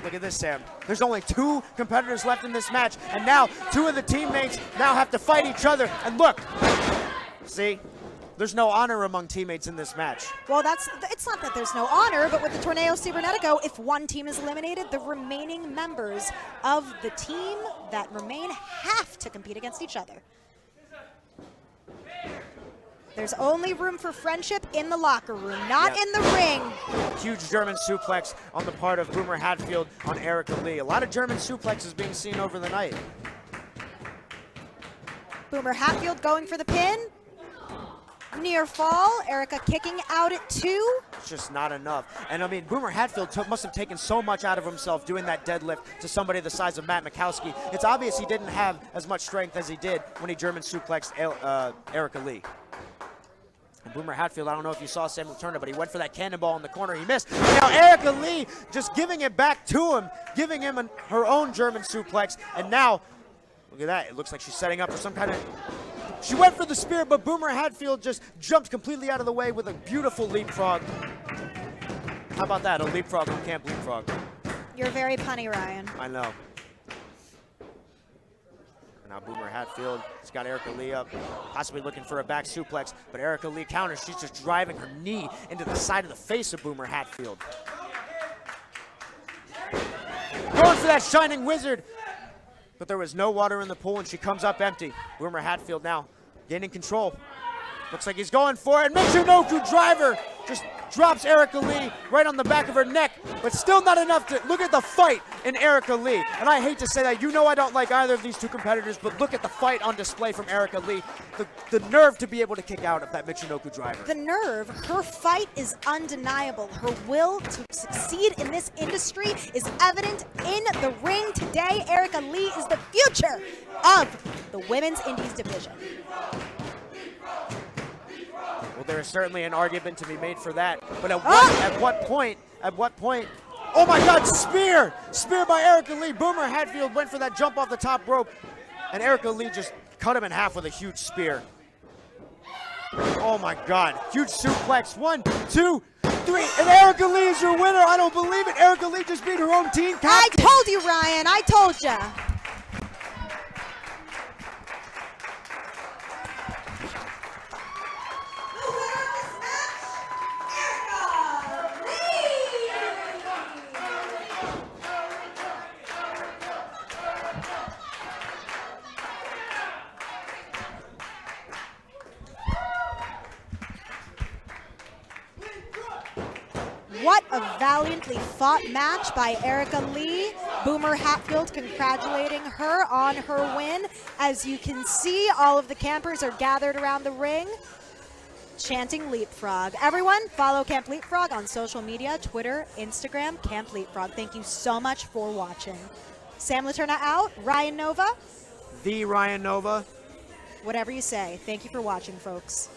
[SPEAKER 2] Look at this, Sam. There's only 2 competitors left in this match, and now 2 of the teammates now have to fight each other. And look, see? There's no honor among teammates in this match.
[SPEAKER 3] Well, it's not that there's no honor, but with the Torneo Cibernetico, if one team is eliminated, the remaining members of the team that remain have to compete against each other. There's only room for friendship in the locker room, not in the ring.
[SPEAKER 2] Huge German suplex on the part of Boomer Hatfield on Erica Lee. A lot of German suplexes being seen over the night.
[SPEAKER 3] Boomer Hatfield going for the pin. Near fall. Erica kicking out at 2.
[SPEAKER 2] It's just not enough. And I mean, Boomer Hatfield must have taken so much out of himself doing that deadlift to somebody the size of Matt Mikowski. It's obvious he didn't have as much strength as he did when he German suplexed Erica Lee. And Boomer Hatfield, I don't know if you saw Samuel Turner, but he went for that cannonball in the corner. He missed. And now Erica Lee just giving it back to him, giving him her own German suplex. And now, look at that. It looks like she's setting up for some kind of... She went for the spear, but Boomer Hatfield just jumped completely out of the way with a beautiful leapfrog. How about that? A leapfrog on Camp Leapfrog.
[SPEAKER 3] You're very punny, Ryan.
[SPEAKER 2] I know. Now Boomer Hatfield has got Erica Lee up, possibly looking for a back suplex, but Erica Lee counters. She's just driving her knee into the side of the face of Boomer Hatfield. going for that Shining Wizard. But there was no water in the pool, and she comes up empty. Boomer Hatfield now gaining control. Looks like he's going for it. Michinoku driver just drops Erica Lee right on the back of her neck, but still not enough to look at the fight in Erica Lee. And I hate to say that, you know I don't like either of these two competitors, but look at the fight on display from Erica Lee. The nerve to be able to kick out of that Michinoku driver.
[SPEAKER 3] The nerve, her fight is undeniable. Her will to succeed in this industry is evident in the ring today. Erica Lee is the future of the women's indies division.
[SPEAKER 2] Well, there is certainly an argument to be made for that. But at what point, oh my God, spear by Erica Lee. Boomer Hatfield went for that jump off the top rope, and Erica Lee just cut him in half with a huge spear. Oh my God, huge suplex, 1, 2, 3, and Erica Lee is your winner. I don't believe it. Erica Lee just beat her own team captain.
[SPEAKER 3] I told you, Ryan, I told ya. What a valiantly fought match by Erica Lee. Boomer Hatfield congratulating her on her win. As you can see, all of the campers are gathered around the ring, chanting Leapfrog. Everyone, follow Camp Leapfrog on social media, Twitter, Instagram, Camp Leapfrog. Thank you so much for watching. Sam Laterna out, Ryan Nova.
[SPEAKER 2] The Ryan Nova.
[SPEAKER 3] Whatever you say. Thank you for watching, folks.